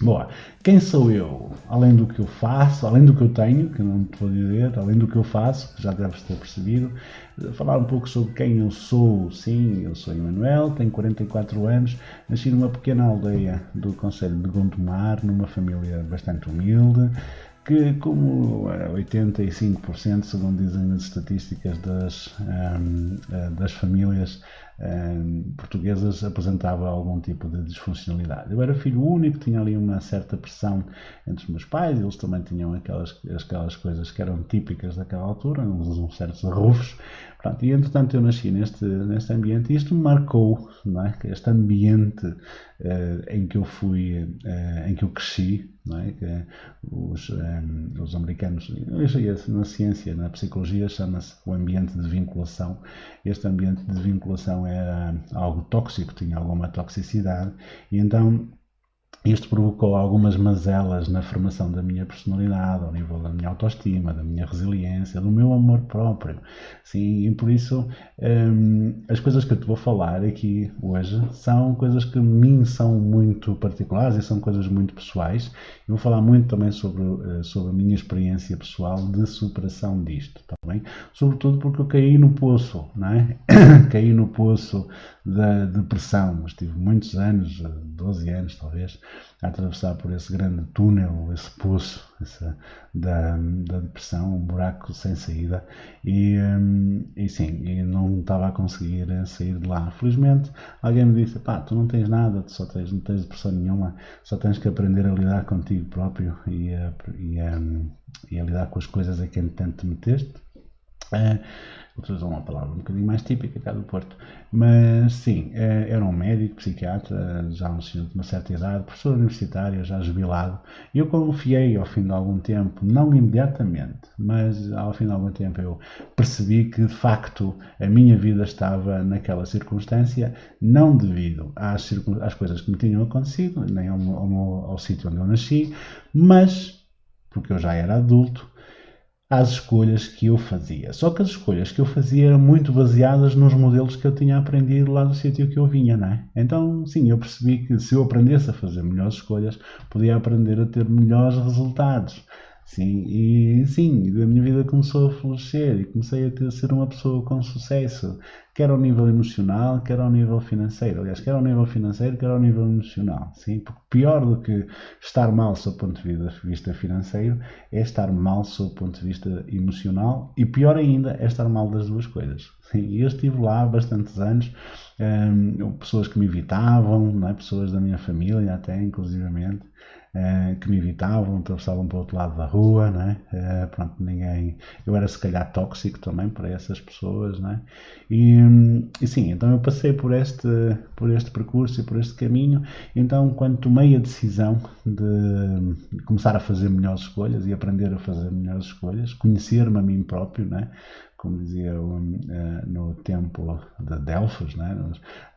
Boa. Quem sou eu? Além do que eu faço, além do que eu tenho, que não te vou dizer, além do que eu faço, que já deves ter percebido, falar um pouco sobre quem eu sou. Sim, eu sou Emanuel, tenho 44 anos, nasci numa pequena aldeia do concelho de Gondomar, numa família bastante humilde, que como 85%, segundo dizem as estatísticas das famílias portuguesas, apresentava algum tipo de disfuncionalidade. Eu era filho único, tinha ali uma certa pressão entre os meus pais, eles também tinham aquelas coisas que eram típicas daquela altura, uns certos arrufos. Pronto, e entretanto eu nasci neste ambiente e isto me marcou, não é? Este ambiente em que eu fui, em que eu cresci, não é? Que os americanos, na ciência, na psicologia, chama-se o ambiente de vinculação. Este ambiente de vinculação era algo tóxico, tinha alguma toxicidade, e então isto provocou algumas mazelas na formação da minha personalidade, ao nível da minha autoestima, da minha resiliência, do meu amor próprio. Sim, e por isso as coisas que eu te vou falar aqui hoje são coisas que a mim são muito particulares e são coisas muito pessoais. Eu vou falar muito também sobre a minha experiência pessoal de superação disto, tá bem? Sobretudo porque eu caí no poço, não é? Caí no poço da depressão. Estive muitos anos, 12 anos talvez, a atravessar por esse grande túnel, esse poço da depressão, um buraco sem saída, e sim, e não estava a conseguir sair de lá. Felizmente, alguém me disse: pá, tu não tens nada, tu não tens depressão nenhuma, só tens que aprender a lidar contigo próprio e a lidar com as coisas a quem tanto te meteste. Vou usar uma palavra um bocadinho mais típica cá do Porto, mas sim, era um médico, psiquiatra, já um senhor de uma certa idade, professor universitário, já jubilado, e eu confiei ao fim de algum tempo, não imediatamente, mas ao fim de algum tempo eu percebi que de facto a minha vida estava naquela circunstância, não devido às coisas que me tinham acontecido, nem ao sítio onde eu nasci, mas porque eu já era adulto, às escolhas que eu fazia. Só que as escolhas que eu fazia eram muito baseadas nos modelos que eu tinha aprendido lá do sítio que eu vinha, não é? Então, sim, eu percebi que se eu aprendesse a fazer melhores escolhas, podia aprender a ter melhores resultados. Sim, e sim, a minha vida começou a florescer e comecei a ser uma pessoa com sucesso, quer ao nível emocional, quer ao nível financeiro. Aliás, quer ao nível financeiro, quer ao nível emocional. Sim, porque pior do que estar mal sob o ponto de vista financeiro é estar mal sob o ponto de vista emocional e pior ainda é estar mal das duas coisas. Sim, eu estive lá há bastantes anos, pessoas que me evitavam, não é? Pessoas da minha família até, inclusivamente, que me evitavam, atravessavam para o outro lado da rua, não é? Pronto, ninguém... Eu era se calhar tóxico também para essas pessoas, não é? E sim, então eu passei por este percurso e por este caminho, então quando tomei a decisão de começar a fazer melhores escolhas e aprender a fazer melhores escolhas, conhecer-me a mim próprio, né? Como dizia no templo de Delfos, né? Na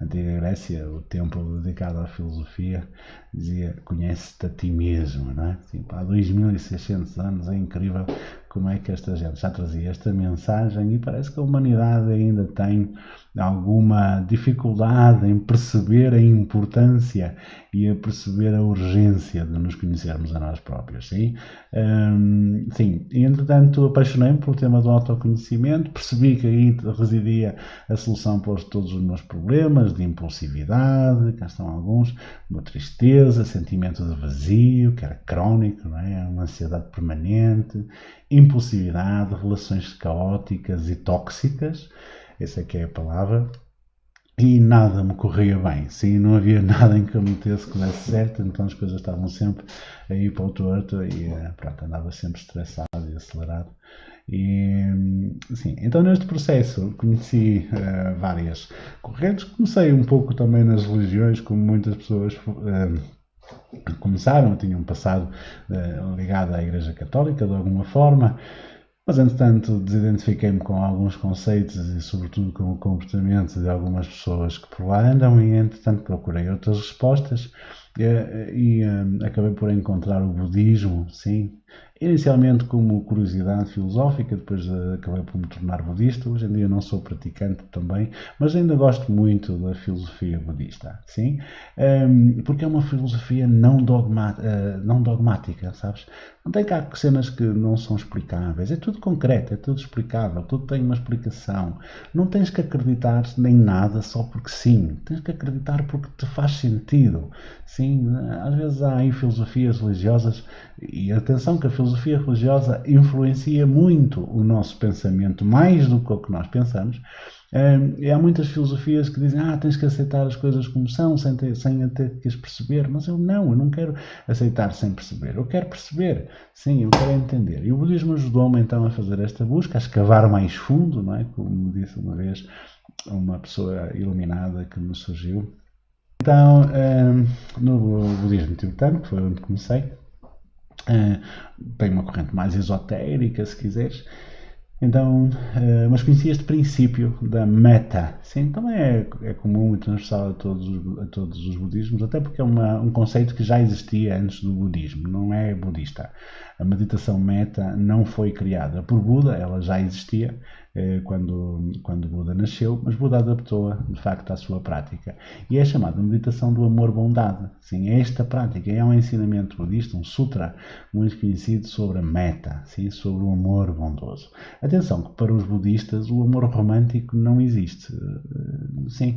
antiga Grécia, o templo dedicado à filosofia, dizia: conhece-te a ti mesmo, né? Assim, há 2600 anos, é incrível como é que esta gente já trazia esta mensagem e parece que a humanidade ainda tem alguma dificuldade em perceber a importância e a perceber a urgência de nos conhecermos a nós próprios, sim? Sim, e entretanto apaixonei-me pelo tema do autoconhecimento, percebi que aí residia a solução para todos os meus problemas de impulsividade, cá estão alguns, uma tristeza, sentimento de vazio, que era crónico, não é? Uma ansiedade permanente, impulsividade, relações caóticas e tóxicas, essa é que é a palavra, e nada me corria bem, sim, não havia nada em que eu metesse que desse certo, então as coisas estavam sempre a ir para o torto e pronto, andava sempre estressado e acelerado. E sim, então neste processo conheci várias correntes, comecei um pouco também nas religiões, como muitas pessoas começaram, tinham um passado ligado à Igreja Católica de alguma forma, mas, entretanto, desidentifiquei-me com alguns conceitos e, sobretudo, com o comportamento de algumas pessoas que por lá andam e, entretanto, procurei outras respostas e acabei por encontrar o budismo, sim, inicialmente como curiosidade filosófica, depois acabei por me tornar budista. Hoje em dia não sou praticante também, mas ainda gosto muito da filosofia budista, sim? Porque é uma filosofia não dogmática, sabes? Não tem cá cenas que não são explicáveis, é tudo concreto, é tudo explicável, tudo tem uma explicação. Não tens que acreditar nem nada só porque sim, tens que acreditar porque te faz sentido. Sim, às vezes há aí filosofias religiosas, e atenção que a filosofia religiosa influencia muito o nosso pensamento, mais do que o que nós pensamos. E há muitas filosofias que dizem, tens que aceitar as coisas como são, sem ter que as perceber, mas eu não quero aceitar sem perceber, eu quero perceber, sim, eu quero entender. E o budismo ajudou-me então a fazer esta busca, a escavar mais fundo, não é? Como me disse uma vez uma pessoa iluminada que me surgiu. Então, no budismo tibetano, que foi onde comecei, tem uma corrente mais esotérica, se quiseres. Então, mas conhecia este princípio da meta. Sim, também é comum e transversal a todos os budismos, até porque é um conceito que já existia antes do budismo, não é budista. A meditação meta não foi criada por Buda, ela já existia quando Buda nasceu, mas Buda adaptou-a de facto à sua prática. E é chamada meditação do amor-bondade. Sim, é esta prática, é um ensinamento budista, um sutra muito conhecido sobre a meta, sim, sobre o amor bondoso. Atenção que para os budistas o amor romântico não existe. Sim,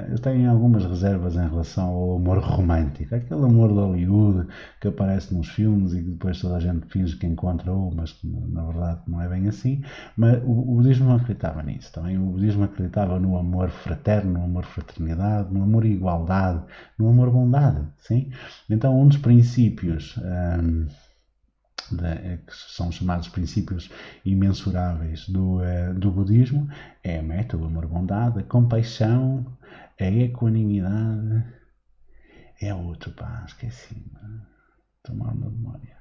eu tenho algumas reservas em relação ao amor romântico. Aquele amor de Hollywood que aparece nos filmes e que depois toda a gente finge que encontra-o, mas que na verdade não é bem assim. Mas o budismo não acreditava nisso. Também o budismo acreditava no amor fraterno, no amor fraternidade, no amor igualdade, no amor bondade. Sim? Então um dos princípios que são chamados princípios imensuráveis do budismo, é a meta, o amor-bondade, a compaixão, a equanimidade, é outro, esqueci, tomar uma memória.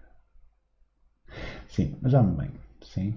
Sim, mas já me bem, sim.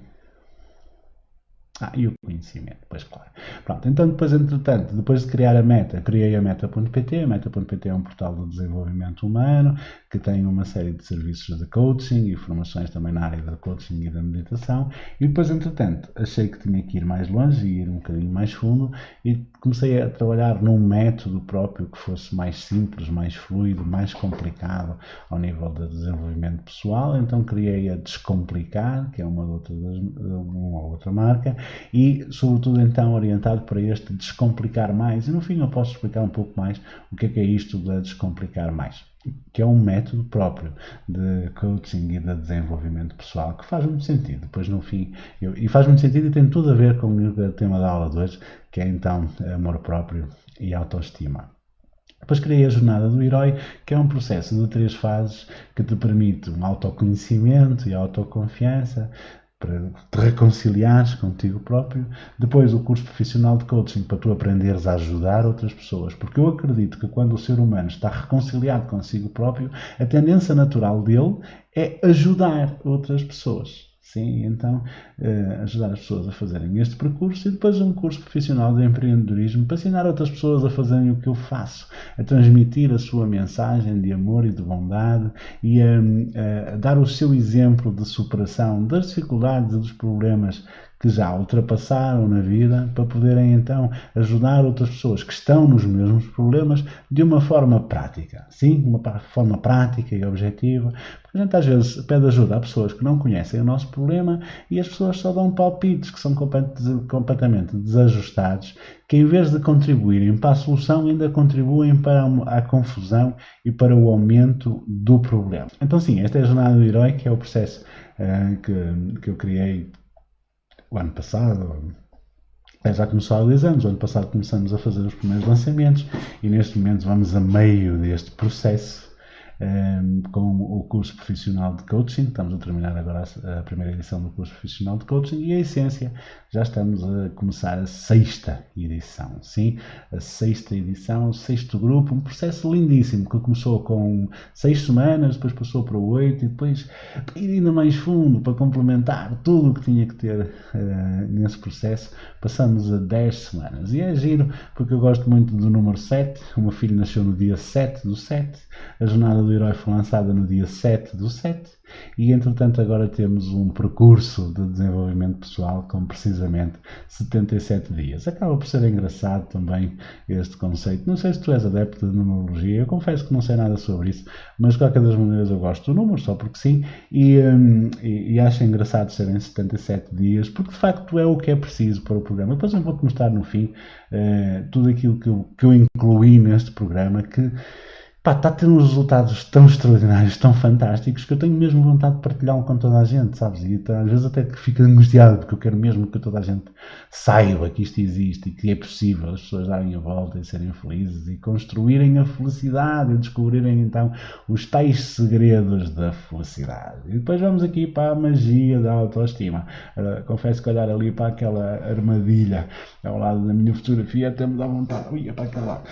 E o conhecimento, pois claro. Pronto, então depois, entretanto, depois de criar a meta, criei a meta.pt. A meta.pt é um portal de desenvolvimento humano que tem uma série de serviços de coaching e formações também na área do coaching e da meditação. E depois, entretanto, achei que tinha que ir mais longe e ir um bocadinho mais fundo e comecei a trabalhar num método próprio que fosse mais simples, mais fluido, mais complicado ao nível de desenvolvimento pessoal. Então criei a Descomplicar, que é uma outra marca, e sobretudo então orientado para este descomplicar mais. E no fim eu posso explicar um pouco mais o que é isto de descomplicar mais, que é um método próprio de coaching e de desenvolvimento pessoal que faz muito sentido. Depois no fim, e faz muito sentido e tem tudo a ver com o tema da aula de hoje, que é então amor próprio e autoestima. Depois criei a Jornada do Herói, que é um processo de 3 fases que te permite um autoconhecimento e autoconfiança, para te reconciliares contigo próprio. Depois o curso profissional de coaching para tu aprenderes a ajudar outras pessoas, porque eu acredito que quando o ser humano está reconciliado consigo próprio, a tendência natural dele é ajudar outras pessoas. Sim, então ajudar as pessoas a fazerem este percurso e depois um curso profissional de empreendedorismo para ensinar outras pessoas a fazerem o que eu faço, a transmitir a sua mensagem de amor e de bondade e a dar o seu exemplo de superação das dificuldades e dos problemas que já ultrapassaram na vida para poderem então ajudar outras pessoas que estão nos mesmos problemas de uma forma prática, sim, de uma forma prática e objetiva, porque a gente às vezes pede ajuda a pessoas que não conhecem o nosso problema e as pessoas só dão palpites que são completamente desajustados, que em vez de contribuírem para a solução ainda contribuem para a confusão e para o aumento do problema. Então sim, esta é a Jornada do Herói, que é o processo que eu criei o ano passado. Já começou há 2 anos. O ano passado começamos a fazer os primeiros lançamentos e neste momento vamos a meio deste processo com o curso profissional de coaching. Estamos a terminar agora a primeira edição do curso profissional de coaching e a essência já estamos a começar a 6ª edição, sim, a 6ª edição, o 6º grupo, um processo lindíssimo que começou com 6 semanas, depois passou para 8 e depois ir ainda mais fundo para complementar tudo o que tinha que ter nesse processo, passamos a 10 semanas e é giro porque eu gosto muito do número 7, o meu filho nasceu no dia 7/7, a Jornada do Herói foi lançada no dia 7/7 e, entretanto, agora temos um percurso de desenvolvimento pessoal com precisamente 77 dias. Acaba por ser engraçado também este conceito. Não sei se tu és adepto de numerologia, eu confesso que não sei nada sobre isso, mas de qualquer das maneiras eu gosto do número, só porque sim, e acho engraçado serem 77 dias, porque de facto é o que é preciso para o programa. Depois eu vou-te mostrar no fim tudo aquilo que eu incluí neste programa, que pá, está a ter uns resultados tão extraordinários, tão fantásticos, que eu tenho mesmo vontade de partilhá-lo com toda a gente, sabes? E então, às vezes até que fico angustiado, porque eu quero mesmo que toda a gente saiba que isto existe e que é possível as pessoas darem a volta e serem felizes e construírem a felicidade e descobrirem então os tais segredos da felicidade. E depois vamos aqui para a magia da autoestima. Confesso que olhar ali para aquela armadilha ao lado da minha fotografia até me dá vontade, ui, é para aquele lado,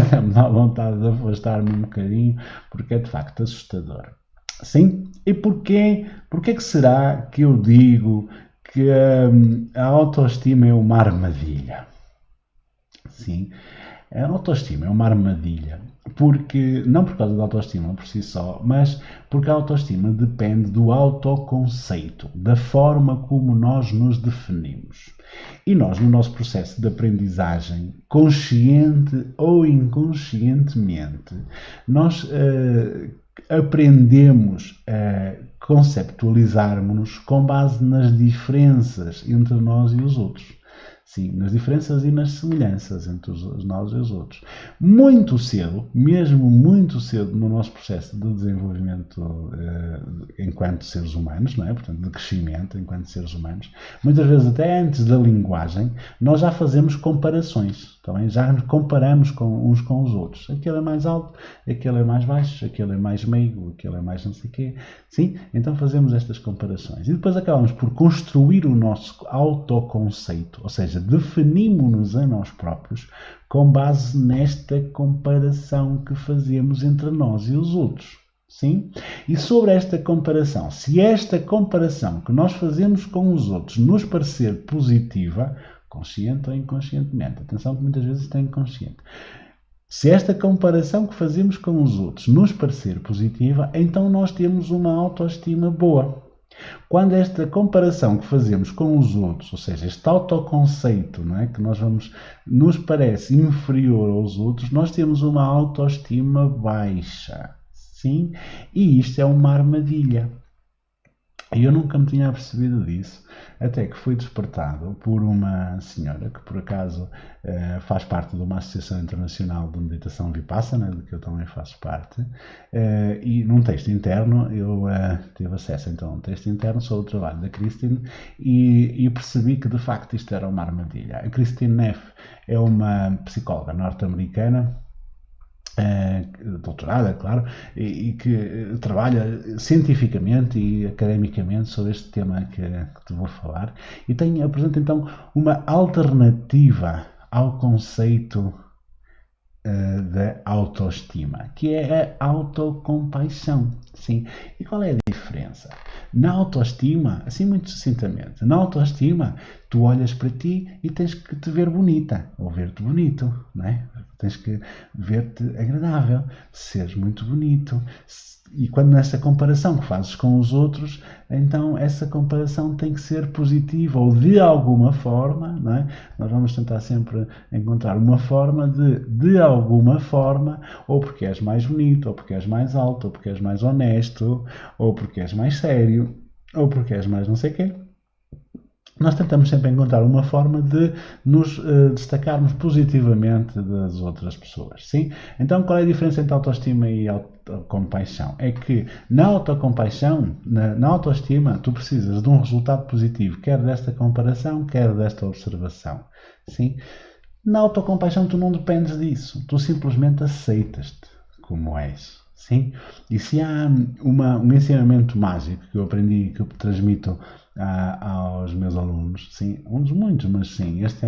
até me dá vontade de afastar-me um bocadinho, porque é de facto assustador. Sim? E porquê? Porquê que será que eu digo que a autoestima é uma armadilha? Sim, a autoestima é uma armadilha, porque, não por causa da autoestima por si só, mas porque a autoestima depende do autoconceito, da forma como nós nos definimos. E nós, no nosso processo de aprendizagem, consciente ou inconscientemente, nós aprendemos a conceptualizarmos-nos com base nas diferenças entre nós e os outros. Sim, nas diferenças e nas semelhanças entre nós e os outros. Muito cedo, mesmo muito cedo no nosso processo de desenvolvimento enquanto seres humanos, não é? Portanto, de crescimento enquanto seres humanos, muitas vezes até antes da linguagem, nós já fazemos comparações, também já nos comparamos uns com os outros. Aquele é mais alto, aquele é mais baixo, aquele é mais meigo, aquele é mais não sei o quê. Sim? Então fazemos estas comparações. E depois acabamos por construir o nosso autoconceito, ou seja, definimos-nos a nós próprios com base nesta comparação que fazemos entre nós e os outros. Sim? E sobre esta comparação, se esta comparação que nós fazemos com os outros nos parecer positiva, consciente ou inconscientemente, atenção que muitas vezes isto é inconsciente, se esta comparação que fazemos com os outros nos parecer positiva, então nós temos uma autoestima boa. Quando esta comparação que fazemos com os outros, ou seja, este autoconceito, não é, que nos parece inferior aos outros, nós temos uma autoestima baixa. Sim? E isto é uma armadilha. E eu nunca me tinha apercebido disso, até que fui despertado por uma senhora que, por acaso, faz parte de uma associação internacional de meditação Vipassana, de que eu também faço parte, e num texto interno, eu tive acesso então a um texto interno sobre o trabalho da Christine e percebi que, de facto, isto era uma armadilha. A Christine Neff é uma psicóloga norte-americana, doutorada, claro, e que trabalha cientificamente e academicamente sobre este tema que te vou falar e apresenta então uma alternativa ao conceito da autoestima, que é a autocompaixão. Sim. E qual é a diferença? Na autoestima, assim muito sucintamente, na autoestima, tu olhas para ti e tens que te ver bonita, ou ver-te bonito, não é? Tens que ver-te agradável, seres muito bonito. E quando nessa comparação que fazes com os outros, então essa comparação tem que ser positiva, ou de alguma forma, não é? Nós vamos tentar sempre encontrar uma forma de alguma forma, ou porque és mais bonito, ou porque és mais alto, ou porque és mais honesto, ou porque és mais sério, ou porque és mais não sei o quê. Nós tentamos sempre encontrar uma forma de nos destacarmos positivamente das outras pessoas. Sim? Então, qual é a diferença entre autoestima e autocompaixão? É que na autocompaixão, na autoestima, tu precisas de um resultado positivo, quer desta comparação, quer desta observação. Sim? Na autocompaixão, tu não dependes disso. Tu simplesmente aceitas-te como és. Sim? E se há um ensinamento mágico que eu aprendi e que eu transmito aos meus alunos, sim, um dos muitos, mas sim, este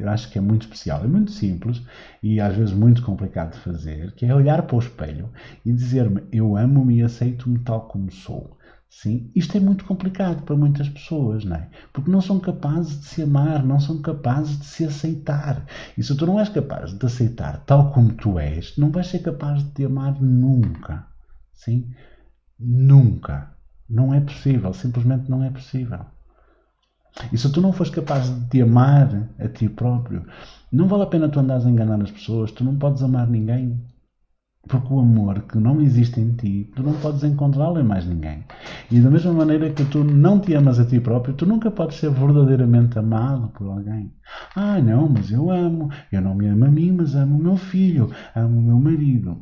eu acho que é muito especial, é muito simples e às vezes muito complicado de fazer, que é olhar para o espelho e dizer-me, eu amo-me e aceito-me tal como sou. Sim, isto é muito complicado para muitas pessoas, não é? Porque não são capazes de se amar, não são capazes de se aceitar. E se tu não és capaz de te aceitar tal como tu és, não vais ser capaz de te amar nunca. sim? Nunca. Não é possível, simplesmente não é possível. E se tu não fores capaz de te amar a ti próprio, não vale a pena tu andares a enganar as pessoas, tu não podes amar ninguém. Porque o amor que não existe em ti, tu não podes encontrá-lo em mais ninguém. E da mesma maneira que tu não te amas a ti próprio, tu nunca podes ser verdadeiramente amado por alguém. Ah, não, mas eu não me amo a mim, mas amo o meu filho, amo o meu marido.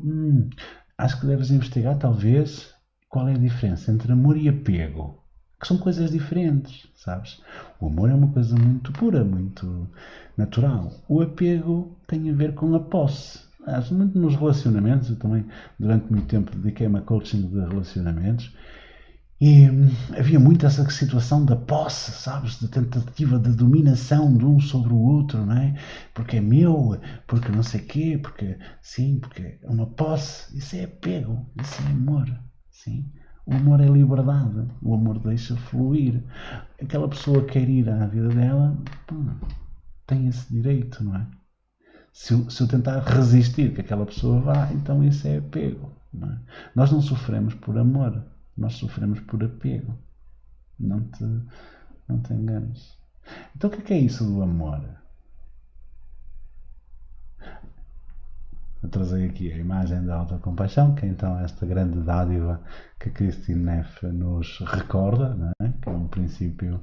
Acho que deves investigar, talvez, qual é a diferença entre amor e apego. Que são coisas diferentes, sabes? O amor é uma coisa muito pura, muito natural. O apego tem a ver com a posse. Acho muito nos relacionamentos, eu também durante muito tempo dediquei-me a coaching de relacionamentos e havia muito essa situação da posse, sabes, da tentativa de dominação de um sobre o outro, não é? Porque é meu, porque não sei quê, porque sim, porque é uma posse. Isso é apego, isso é amor, sim. O amor é liberdade, o amor deixa fluir. Aquela pessoa quer ir à vida dela, tem esse direito, não é? Se eu tentar resistir que aquela pessoa vá, então isso é apego. Não é? Nós não sofremos por amor, nós sofremos por apego. Não te, não te enganes. Então o que é isso do amor? Eu trazei aqui a imagem da autocompaixão, que é então esta grande dádiva que Christine Neff nos recorda, não é? Que é um princípio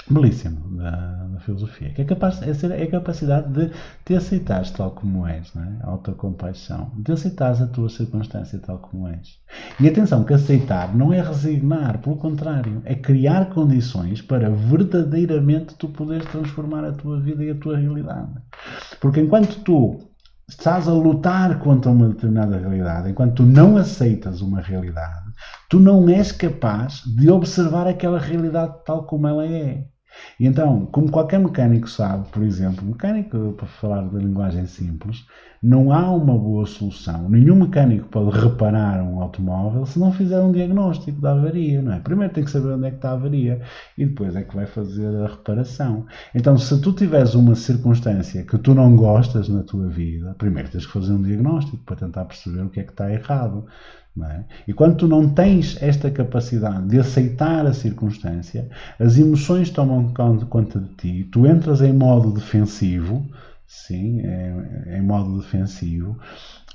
belíssimo da filosofia, que é a capacidade de te aceitares tal como és, não é? A autocompaixão, de aceitares a tua circunstância tal como és. E atenção, que aceitar não é resignar, pelo contrário, é criar condições para verdadeiramente tu poderes transformar a tua vida e a tua realidade. Porque enquanto tu estás a lutar contra uma determinada realidade, enquanto tu não aceitas uma realidade, tu não és capaz de observar aquela realidade tal como ela é. E então, como qualquer mecânico sabe, por exemplo, mecânico, para falar de linguagem simples, não há uma boa solução. Nenhum mecânico pode reparar um automóvel se não fizer um diagnóstico da avaria, não é? Primeiro tem que saber onde é que está a avaria e depois é que vai fazer a reparação. Então, se tu tiveres uma circunstância que tu não gostas na tua vida, primeiro tens que fazer um diagnóstico para tentar perceber o que é que está errado. Não é? E quando tu não tens esta capacidade de aceitar a circunstância, as emoções tomam conta de ti, tu entras em modo defensivo, sim, em modo defensivo,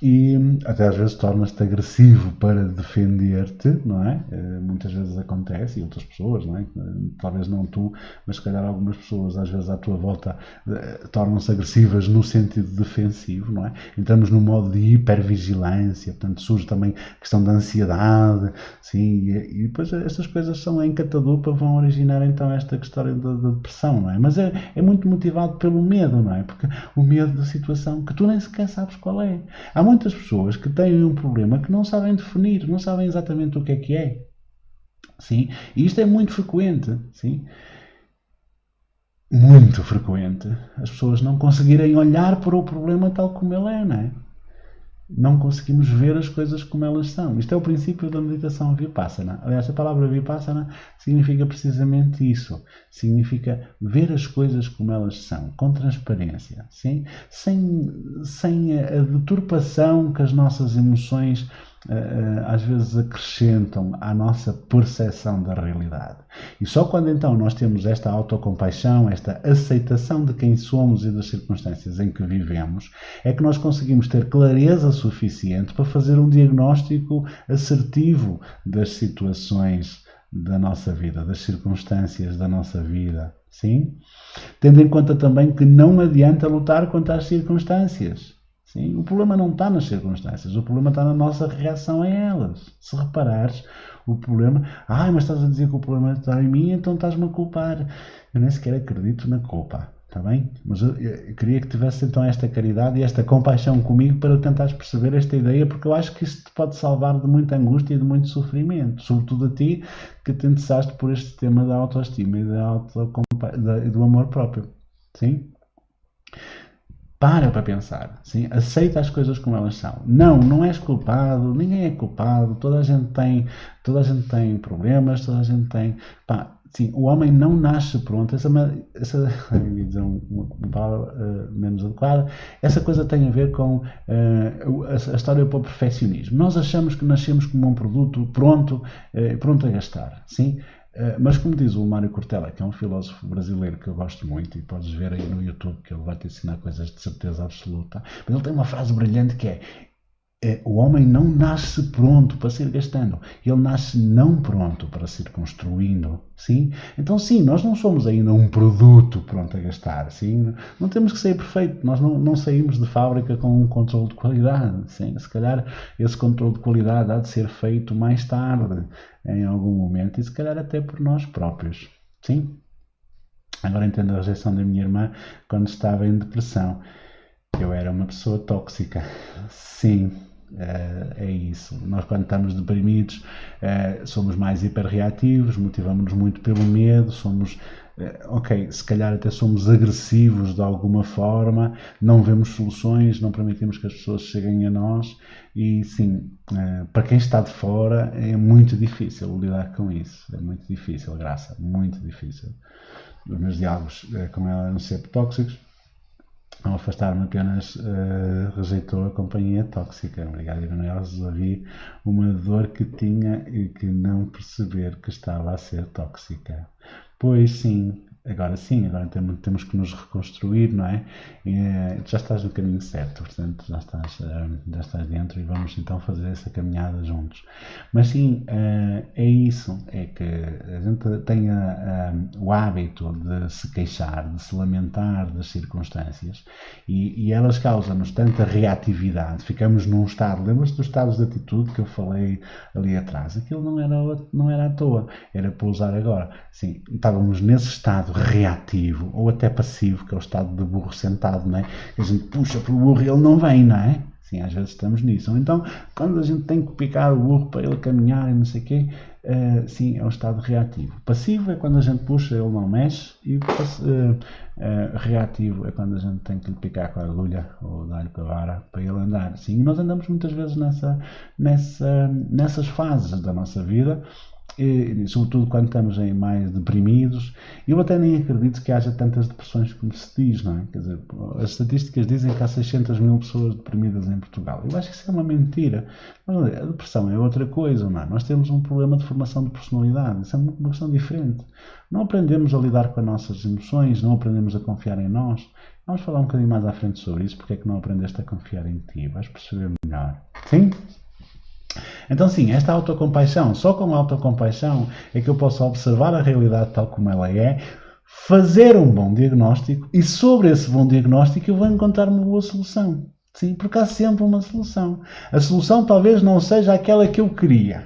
e até às vezes tornas-te agressivo para defender-te, não é? Muitas vezes acontece, e outras pessoas, não é? Talvez não tu, mas se calhar algumas pessoas às vezes à tua volta tornam-se agressivas no sentido defensivo, não é? Entramos num modo de hipervigilância, portanto surge também a questão da ansiedade, sim, e depois estas coisas são em catadupa, vão originar então esta história da depressão, não é? Mas é muito motivado pelo medo, não é? Porque o medo da situação que tu nem sequer sabes qual é. Há muitas pessoas que têm um problema que não sabem definir, não sabem exatamente o que é. Sim? E isto é muito frequente. Sim? Muito frequente. As pessoas não conseguirem olhar para o problema tal como ele é, não é? Não conseguimos ver as coisas como elas são. Isto é o princípio da meditação vipassana. Aliás, a palavra vipassana significa precisamente isso. Significa ver as coisas como elas são, com transparência, sim? Sem a deturpação que as nossas emoções às vezes acrescentam à nossa percepção da realidade. E só quando então nós temos esta autocompaixão, esta aceitação de quem somos e das circunstâncias em que vivemos, é que nós conseguimos ter clareza suficiente para fazer um diagnóstico assertivo das situações da nossa vida, das circunstâncias da nossa vida, sim? Tendo em conta também que não adianta lutar contra as circunstâncias. Sim? O problema não está nas circunstâncias, o problema está na nossa reação a elas. Se reparares, o problema... mas estás a dizer que o problema está em mim, então estás-me a culpar. Eu nem sequer acredito na culpa, está bem? Mas eu queria que tivesse então esta caridade e esta compaixão comigo para tentares perceber esta ideia, porque eu acho que isto te pode salvar de muita angústia e de muito sofrimento, sobretudo a ti que te interessaste por este tema da autoestima e do amor próprio. Sim? Para pensar, sim? Aceita as coisas como elas são. Não és culpado, ninguém é culpado, toda a gente tem problemas, toda a gente tem... sim, o homem não nasce pronto. Eu ia dizer uma palavra menos adequada. Essa coisa tem a ver com a história para o perfeccionismo. Nós achamos que nascemos como um produto pronto, pronto a gastar, sim? Mas como diz o Mário Cortella, que é um filósofo brasileiro que eu gosto muito, e podes ver aí no YouTube que ele vai te ensinar coisas de certeza absoluta, mas ele tem uma frase brilhante que o homem não nasce pronto para ser gastando, ele nasce não pronto para ser construindo, sim? Então sim, nós não somos ainda um produto pronto a gastar, sim? Não temos que sair perfeito, nós não saímos de fábrica com um controle de qualidade, sim? Se calhar esse controle de qualidade há de ser feito mais tarde, em algum momento, e se calhar até por nós próprios, sim? Agora entendo a rejeição da minha irmã quando estava em depressão. Eu era uma pessoa tóxica. Sim, é isso. Nós, quando estamos deprimidos, somos mais hiperreativos, motivamos-nos muito pelo medo, somos. Ok, se calhar até somos agressivos de alguma forma, não vemos soluções, não permitimos que as pessoas cheguem a nós e sim, para quem está de fora é muito difícil lidar com isso, é muito difícil, Graça, muito difícil. Os meus diálogos com ela eram sempre tóxicos, ao afastar-me apenas rejeitou a companhia tóxica. Obrigado, Emanuel. Resolvi uma dor que tinha e que não perceber que estava a ser tóxica. Pois sim, agora temos que nos reconstruir, não é? E, já estás no caminho certo, portanto já estás dentro e vamos então fazer essa caminhada juntos. Mas sim, é isso, é que a gente tenha o hábito de se queixar, de se lamentar das circunstâncias e elas causam-nos tanta reatividade, ficamos num estado, lembras-te dos estados de atitude que eu falei ali atrás? Aquilo não era à toa, era para usar agora. Sim, estávamos nesse estado reativo ou até passivo, que é o estado de burro sentado, não é? A gente puxa para o burro e ele não vem, não é? Sim, às vezes estamos nisso. Ou então, quando a gente tem que picar o burro para ele caminhar e não sei o quê, sim, é o estado reativo. Passivo é quando a gente puxa, ele não mexe, e reativo é quando a gente tem que lhe picar com a agulha ou dar-lhe com a vara para ele andar. Sim, e nós andamos muitas vezes nessas fases da nossa vida, e sobretudo quando estamos mais deprimidos. Eu até nem acredito que haja tantas depressões como se diz, não é? Quer dizer, as estatísticas dizem que há 600 mil pessoas deprimidas em Portugal. Eu acho que isso é uma mentira. Mas, a depressão é outra coisa, não é? Nós temos um problema de formação de personalidade, isso é uma questão diferente. Não aprendemos a lidar com as nossas emoções, não aprendemos a confiar em nós. Vamos falar um bocadinho mais à frente sobre isso, porque é que não aprendeste a confiar em ti? Vais perceber melhor. Sim? Então, sim, esta autocompaixão, só com autocompaixão é que eu posso observar a realidade tal como ela é, fazer um bom diagnóstico e sobre esse bom diagnóstico eu vou encontrar uma boa solução. Sim, porque há sempre uma solução. A solução talvez não seja aquela que eu queria,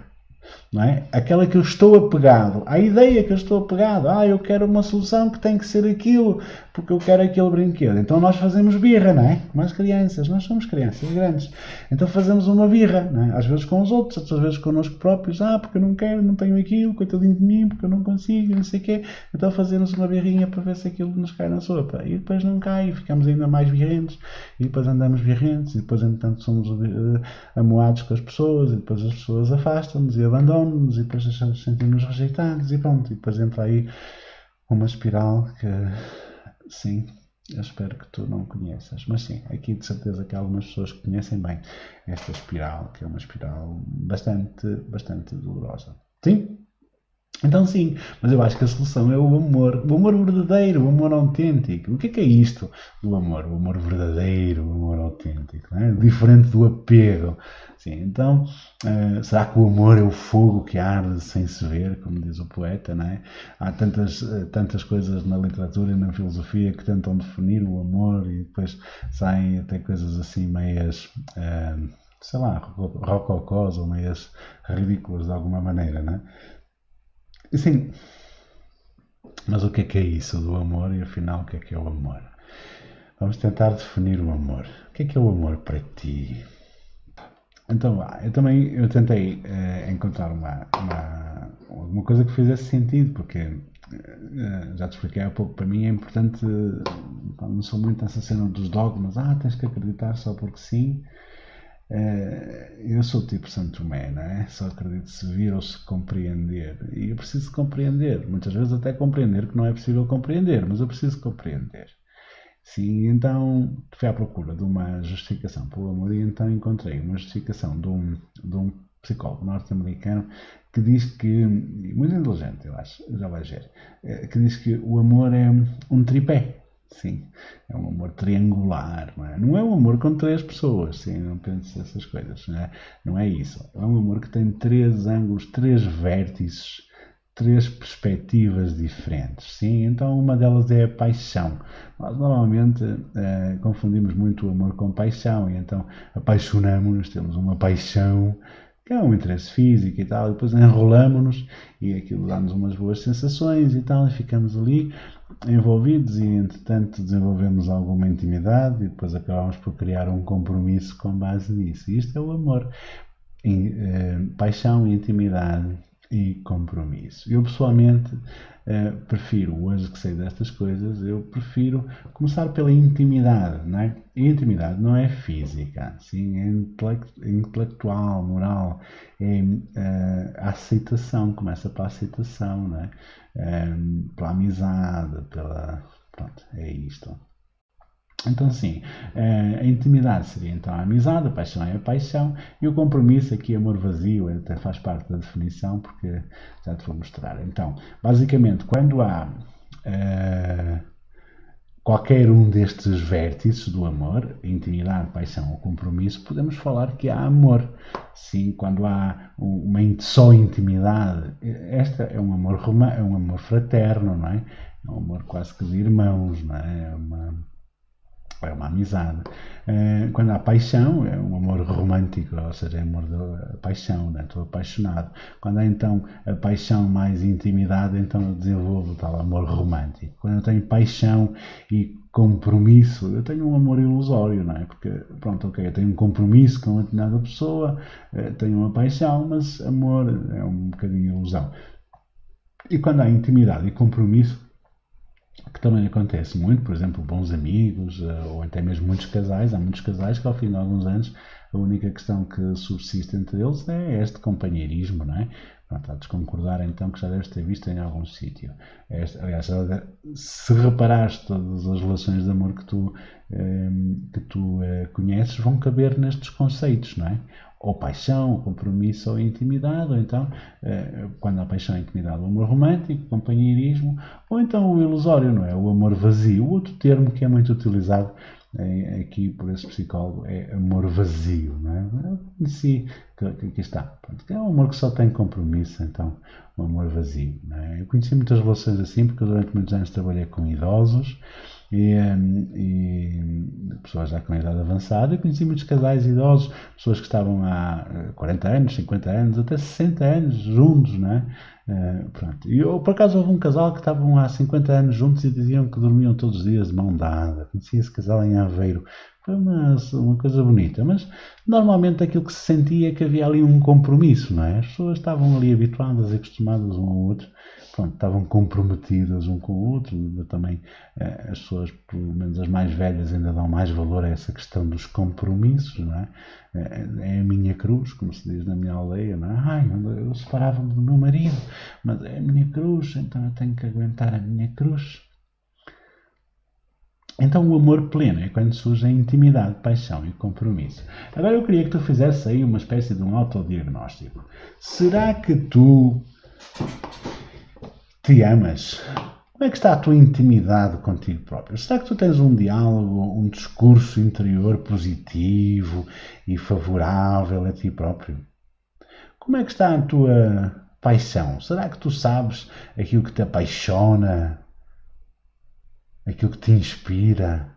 não é? Aquela que eu estou apegado, à ideia que eu estou apegado. Eu quero uma solução que tem que ser aquilo, porque eu quero aquele brinquedo. Então nós fazemos birra, não é? Como as crianças, nós somos crianças grandes. Então fazemos uma birra, não é? Às vezes com os outros, outras vezes connosco próprios. Porque eu não quero, não tenho aquilo, coitadinho de mim, porque eu não consigo, não sei o quê. Então fazemos uma birrinha para ver se aquilo nos cai na sopa. E depois não cai, e ficamos ainda mais birrentos, e depois andamos birrentos, e depois entretanto somos amoados com as pessoas, e depois as pessoas afastam-nos e abandonam-nos, e depois sentimos rejeitados, e pronto. E depois entra aí uma espiral que, sim, eu espero que tu não conheças, mas sim, aqui de certeza que há algumas pessoas que conhecem bem esta espiral, que é uma espiral bastante dolorosa. Sim? Então sim, mas eu acho que a solução é o amor verdadeiro, o amor autêntico. O que é isto do amor? O amor verdadeiro, o amor autêntico, não é? Diferente do apego. Sim, então, será que o amor é o fogo que arde sem se ver, como diz o poeta, não é? Há tantas coisas na literatura e na filosofia que tentam definir o amor e depois saem até coisas assim meias, sei lá, rococós ou meias ridículas de alguma maneira, não é? Sim, mas o que é isso do amor e afinal o que é o amor? Vamos tentar definir o amor. O que é o amor para ti? Então, eu tentei encontrar uma coisa que fizesse sentido, porque já te expliquei há pouco, para mim é importante, não sou muito nessa cena dos dogmas, tens que acreditar só porque sim. Eu sou tipo Santo Tomé, não é? Só acredito se vir ou se compreender. E eu preciso compreender. Muitas vezes até compreender que não é possível compreender, mas eu preciso compreender. Sim, então fui à procura de uma justificação pelo amor e então encontrei uma justificação de um psicólogo norte-americano que diz que, muito inteligente eu acho, já vais ver, que diz que o amor é um tripé. Sim, é um amor triangular, não é? Não é um amor com três pessoas, sim, não penses essas coisas, não é isso. É um amor que tem três ângulos, três vértices, três perspectivas diferentes, sim? Então uma delas é a paixão. Nós normalmente confundimos muito o amor com paixão e então apaixonamos-nos, temos uma paixão que é um interesse físico e tal, e depois enrolamos-nos e aquilo dá-nos umas boas sensações e tal, e ficamos ali envolvidos e entretanto desenvolvemos alguma intimidade e depois acabamos por criar um compromisso com base nisso. E isto é o amor. Paixão, intimidade e compromisso. Eu pessoalmente prefiro, hoje que sei destas coisas, eu prefiro começar pela intimidade, não é? E a intimidade não é física, sim, é intelectual, moral, é a aceitação, começa pela aceitação, não é? Pela amizade, pronto, é isto. Então, sim, a intimidade seria então a amizade, a paixão é a paixão e o compromisso, aqui amor vazio, até faz parte da definição, porque já te vou mostrar. Então, basicamente, quando há qualquer um destes vértices do amor, intimidade, paixão ou compromisso, podemos falar que há amor. Sim, quando há só intimidade, esta é um amor é um amor fraterno, não é? É um amor quase que de irmãos, não é? É uma amizade. Quando há paixão, é um amor romântico, ou seja, é amor da paixão, né? Estou apaixonado. Quando há então a paixão mais intimidade, então eu desenvolvo o tal amor romântico. Quando eu tenho paixão e compromisso, eu tenho um amor ilusório, não é? Porque, pronto, ok, eu tenho um compromisso com uma determinada pessoa, tenho uma paixão, mas amor é um bocadinho ilusão. E quando há intimidade e compromisso, que também acontece muito, por exemplo, bons amigos ou até mesmo muitos casais. Há muitos casais que ao fim de alguns anos a única questão que subsiste entre eles é este companheirismo, não é? Pronto, há de concordar então que já deves ter visto em algum sítio. Aliás, se reparares todas as relações de amor que tu conheces, vão caber nestes conceitos, não é? Ou paixão, ou compromisso, ou intimidade, ou então, quando há paixão e intimidade, o amor romântico, companheirismo, ou então o ilusório, não é? O amor vazio. O outro termo que é muito utilizado aqui por esse psicólogo é amor vazio, não é? Eu conheci, que aqui está, pronto, é um amor que só tem compromisso, então, um amor vazio, não é? Eu conheci muitas relações assim, porque eu durante muitos anos trabalhei com idosos, e pessoas já com idade avançada. Eu conheci muitos casais idosos, pessoas que estavam há 40 anos, 50 anos, até 60 anos juntos, não é? Pronto. E eu, por acaso, houve um casal que estavam há 50 anos juntos e diziam que dormiam todos os dias de mão dada. Conheci esse casal em Aveiro. Foi uma coisa bonita, mas normalmente aquilo que se sentia é que havia ali um compromisso, não é? As pessoas estavam ali habituadas e acostumadas um ao outro, pronto, estavam comprometidas um com o outro. Também as pessoas, pelo menos as mais velhas, ainda dão mais valor a essa questão dos compromissos, não é? É a minha cruz, como se diz na minha aldeia, não é? Ai, eu separava-me do meu marido, mas é a minha cruz, então eu tenho que aguentar a minha cruz. Então o amor pleno é quando surge a intimidade, paixão e compromisso. Agora eu queria que tu fizesse aí uma espécie de um autodiagnóstico. Será que tu te amas? Como é que está a tua intimidade contigo próprio? Será que tu tens um diálogo, um discurso interior positivo e favorável a ti próprio? Como é que está a tua paixão? Será que tu sabes aquilo que te apaixona, aquilo que te inspira?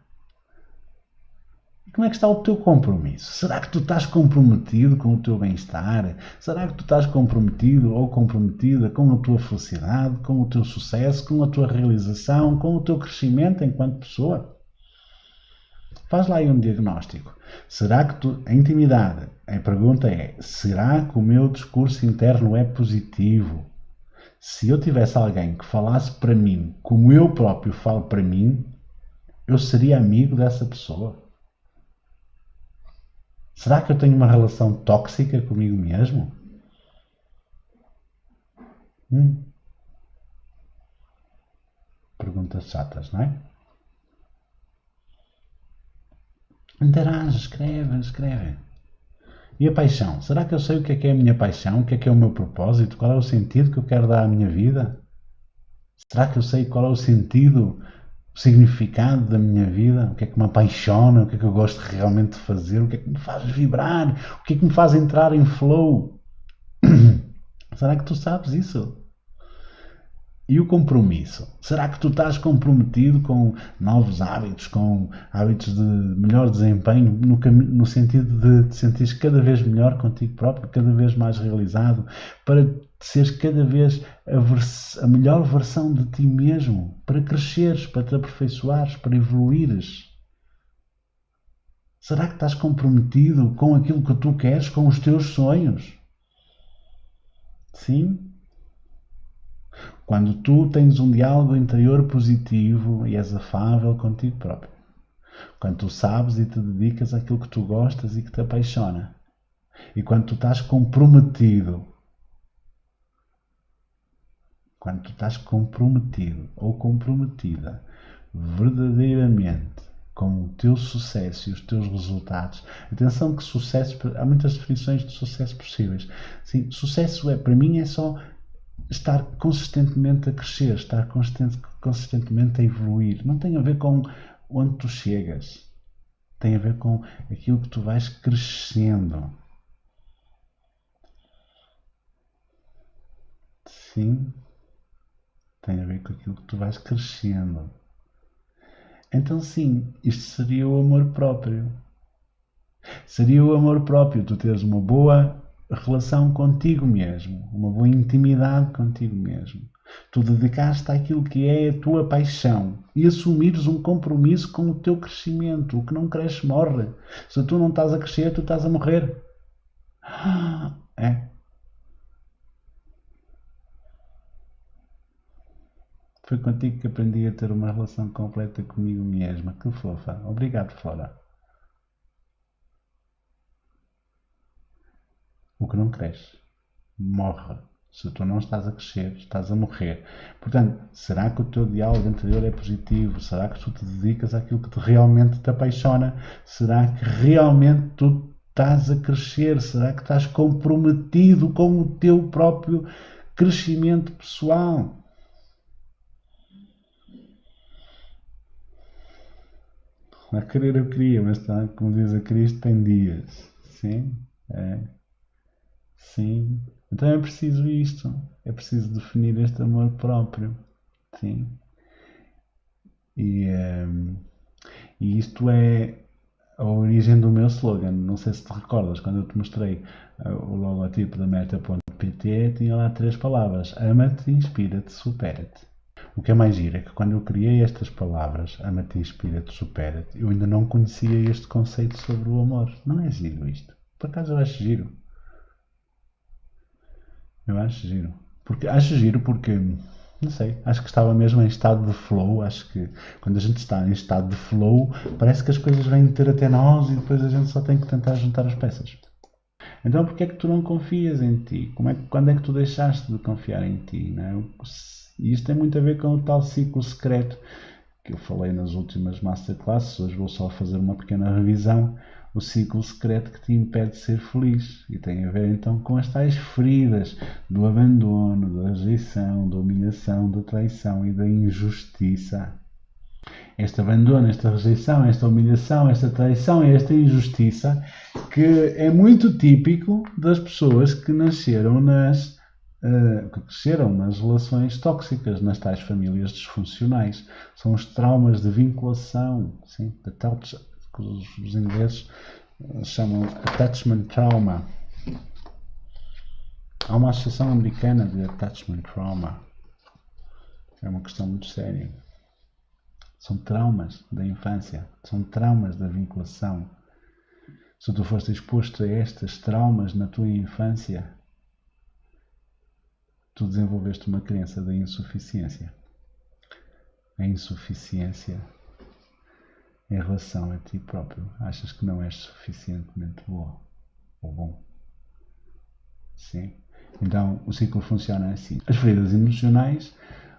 Como é que está o teu compromisso? Será que tu estás comprometido com o teu bem-estar? Será que tu estás comprometido ou comprometida com a tua felicidade, com o teu sucesso, com a tua realização, com o teu crescimento enquanto pessoa? Faz lá aí um diagnóstico. Será que a intimidade, a pergunta é, será que o meu discurso interno é positivo? Se eu tivesse alguém que falasse para mim como eu próprio falo para mim, eu seria amigo dessa pessoa? Será que eu tenho uma relação tóxica comigo mesmo? Perguntas chatas, não é? Interage, escreve, escreve. E a paixão? Será que eu sei o que é a minha paixão? O que é o meu propósito? Qual é o sentido que eu quero dar à minha vida? Será que eu sei qual é o sentido, o significado da minha vida? O que é que me apaixona? O que é que eu gosto realmente de fazer? O que é que me faz vibrar? O que é que me faz entrar em flow? Será que tu sabes isso? E o compromisso? Será que tu estás comprometido com novos hábitos, com hábitos de melhor desempenho, no sentido de te sentires cada vez melhor contigo próprio, cada vez mais realizado, para seres cada vez a melhor versão de ti mesmo, para cresceres, para te aperfeiçoares, para evoluires? Será que estás comprometido com aquilo que tu queres, com os teus sonhos? Sim? Quando tu tens um diálogo interior positivo e és afável contigo próprio. Quando tu sabes e te dedicas àquilo que tu gostas e que te apaixona. E quando tu estás comprometido. Quando tu estás comprometido ou comprometida verdadeiramente com o teu sucesso e os teus resultados. Atenção que sucesso, há muitas definições de sucesso possíveis. Sim, sucesso para mim é só estar consistentemente a crescer, estar consistentemente a evoluir. Não tem a ver com onde tu chegas. Tem a ver com aquilo que tu vais crescendo. Sim, tem a ver com aquilo que tu vais crescendo. Então sim, isto seria o amor próprio. Seria o amor próprio, tu teres uma boa relação contigo mesmo, uma boa intimidade contigo mesmo. Tu dedicaste àquilo que é a tua paixão e assumires um compromisso com o teu crescimento. O que não cresce morre. Se tu não estás a crescer, tu estás a morrer. É. Foi contigo que aprendi a ter uma relação completa comigo mesma. Que fofa. Obrigado, Flora. O que não cresce morre. Se tu não estás a crescer, estás a morrer. Portanto, será que o teu diálogo interior é positivo? Será que tu te dedicas àquilo que realmente te apaixona? Será que realmente tu estás a crescer? Será que estás comprometido com o teu próprio crescimento pessoal? A querer eu queria, mas tá, como diz a Cristo, tem dias. Sim, é. Sim. Então é preciso isto. É preciso definir este amor próprio. Sim. E, e isto é a origem do meu slogan. Não sei se te recordas, quando eu te mostrei o logotipo da Meta.pt, tinha lá 3 palavras: ama-te, inspira-te, supera-te. O que é mais giro é que quando eu criei estas palavras, ama-te, inspira-te, supera-te, eu ainda não conhecia este conceito sobre o amor. Não é giro isto? Por acaso eu acho giro. Eu acho giro. Acho giro porque, não sei, acho que estava mesmo em estado de flow. Acho que quando a gente está em estado de flow, parece que as coisas vêm ter até nós e depois a gente só tem que tentar juntar as peças. Então porquê é que tu não confias em ti? Quando é que tu deixaste de confiar em ti? Não é? E isto tem muito a ver com o tal ciclo secreto que eu falei nas últimas masterclasses. Hoje vou só fazer uma pequena revisão. O ciclo secreto que te impede de ser feliz. E tem a ver então com as tais feridas do abandono, da rejeição, da humilhação, da traição e da injustiça. Este abandono, esta rejeição, esta humilhação, esta traição e esta injustiça que é muito típico das pessoas que nasceram que cresceram nas relações tóxicas, nas tais famílias disfuncionais. São os traumas de vinculação, sim, que os ingleses chamam attachment trauma. Há uma associação americana de attachment trauma. É uma questão muito séria. São traumas da infância, são traumas da vinculação. Se tu foste exposto a estes traumas na tua infância, tu desenvolveste uma crença da insuficiência. A insuficiência em relação a ti próprio. Achas que não és suficientemente boa ou bom. Sim. Então o ciclo funciona assim. As feridas emocionais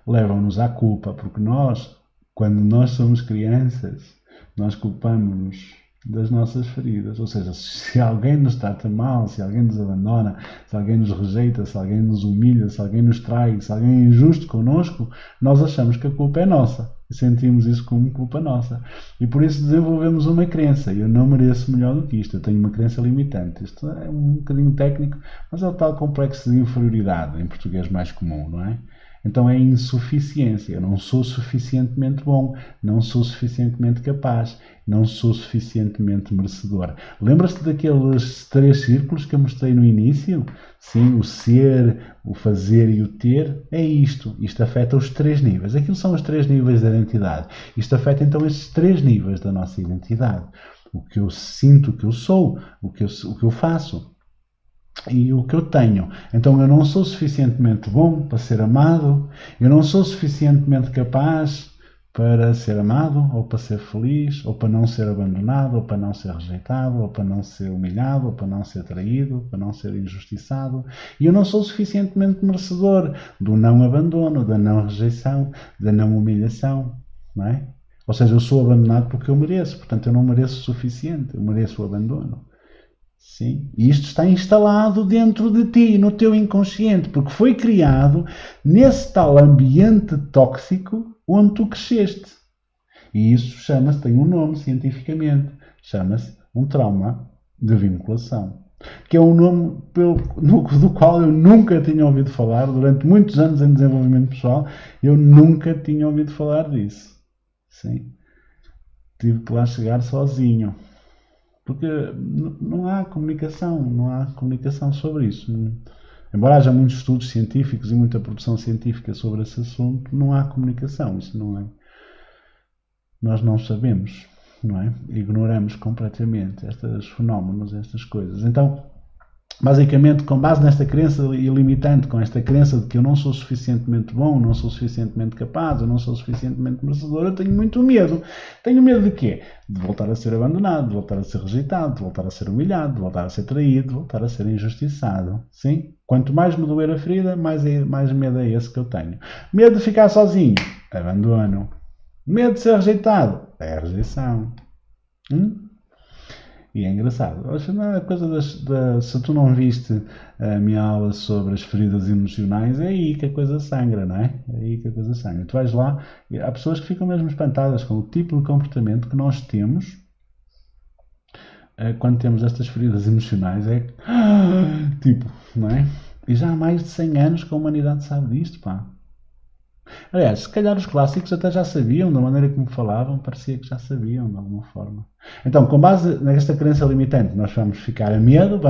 levam-nos à culpa, porque nós, quando nós somos crianças, nós culpamos-nos das nossas feridas. Ou seja, se alguém nos trata mal, se alguém nos abandona, se alguém nos rejeita, se alguém nos humilha, se alguém nos trai, se alguém é injusto connosco, nós achamos que a culpa é nossa. E sentimos isso como culpa nossa. E por isso desenvolvemos uma crença. Eu não mereço melhor do que isto. Eu tenho uma crença limitante. Isto é um bocadinho técnico, mas é o tal complexo de inferioridade, em português mais comum, não é? Então é insuficiência. Eu não sou suficientemente bom, não sou suficientemente capaz, não sou suficientemente merecedor. Lembra-se daqueles 3 círculos que eu mostrei no início? Sim, o ser, o fazer e o ter. É isto. Isto afeta os 3 níveis. Aquilo são os 3 níveis da identidade. Isto afeta então estes 3 níveis da nossa identidade. O que eu sinto, o que eu sou, o que eu faço e o que eu tenho. Então eu não sou suficientemente bom para ser amado, eu não sou suficientemente capaz para ser amado, ou para ser feliz, ou para não ser abandonado, ou para não ser rejeitado, ou para não ser humilhado, ou para não ser traído, para não ser injustiçado. E eu não sou suficientemente merecedor do não abandono, da não rejeição, da não humilhação, não é? Ou seja, eu sou abandonado porque eu mereço, portanto eu não mereço o suficiente, eu mereço o abandono. Sim, e isto está instalado dentro de ti, no teu inconsciente, porque foi criado nesse tal ambiente tóxico onde tu cresceste. E isso chama-se, tem um nome cientificamente, chama-se um trauma de vinculação. Que é um nome do qual eu nunca tinha ouvido falar, durante muitos anos em desenvolvimento pessoal, eu nunca tinha ouvido falar disso. Sim. Tive que lá chegar sozinho. Porque não há comunicação sobre isso. Embora haja muitos estudos científicos e muita produção científica sobre esse assunto, não há comunicação. Isso não é. Nós não sabemos, não é? Ignoramos completamente estes fenómenos, estas coisas. Então, basicamente, com base nesta crença ilimitante, com esta crença de que eu não sou suficientemente bom, não sou suficientemente capaz, eu não sou suficientemente merecedor, eu tenho muito medo. Tenho medo de quê? De voltar a ser abandonado, de voltar a ser rejeitado, de voltar a ser humilhado, de voltar a ser traído, de voltar a ser injustiçado. Sim? Quanto mais me doer a ferida, mais medo é esse que eu tenho. Medo de ficar sozinho? Abandono. Medo de ser rejeitado? É rejeição. E é engraçado. A coisa se tu não viste a minha aula sobre as feridas emocionais, é aí que a coisa sangra, não é? É aí que a coisa sangra. Tu vais lá, e há pessoas que ficam mesmo espantadas com o tipo de comportamento que nós temos quando temos estas feridas emocionais. É tipo, não é? E já há mais de 100 anos que a humanidade sabe disto, pá. Aliás, se calhar os clássicos até já sabiam, da maneira como falavam, parecia que já sabiam de alguma forma. Então, com base nesta crença limitante, nós vamos ficar a medo,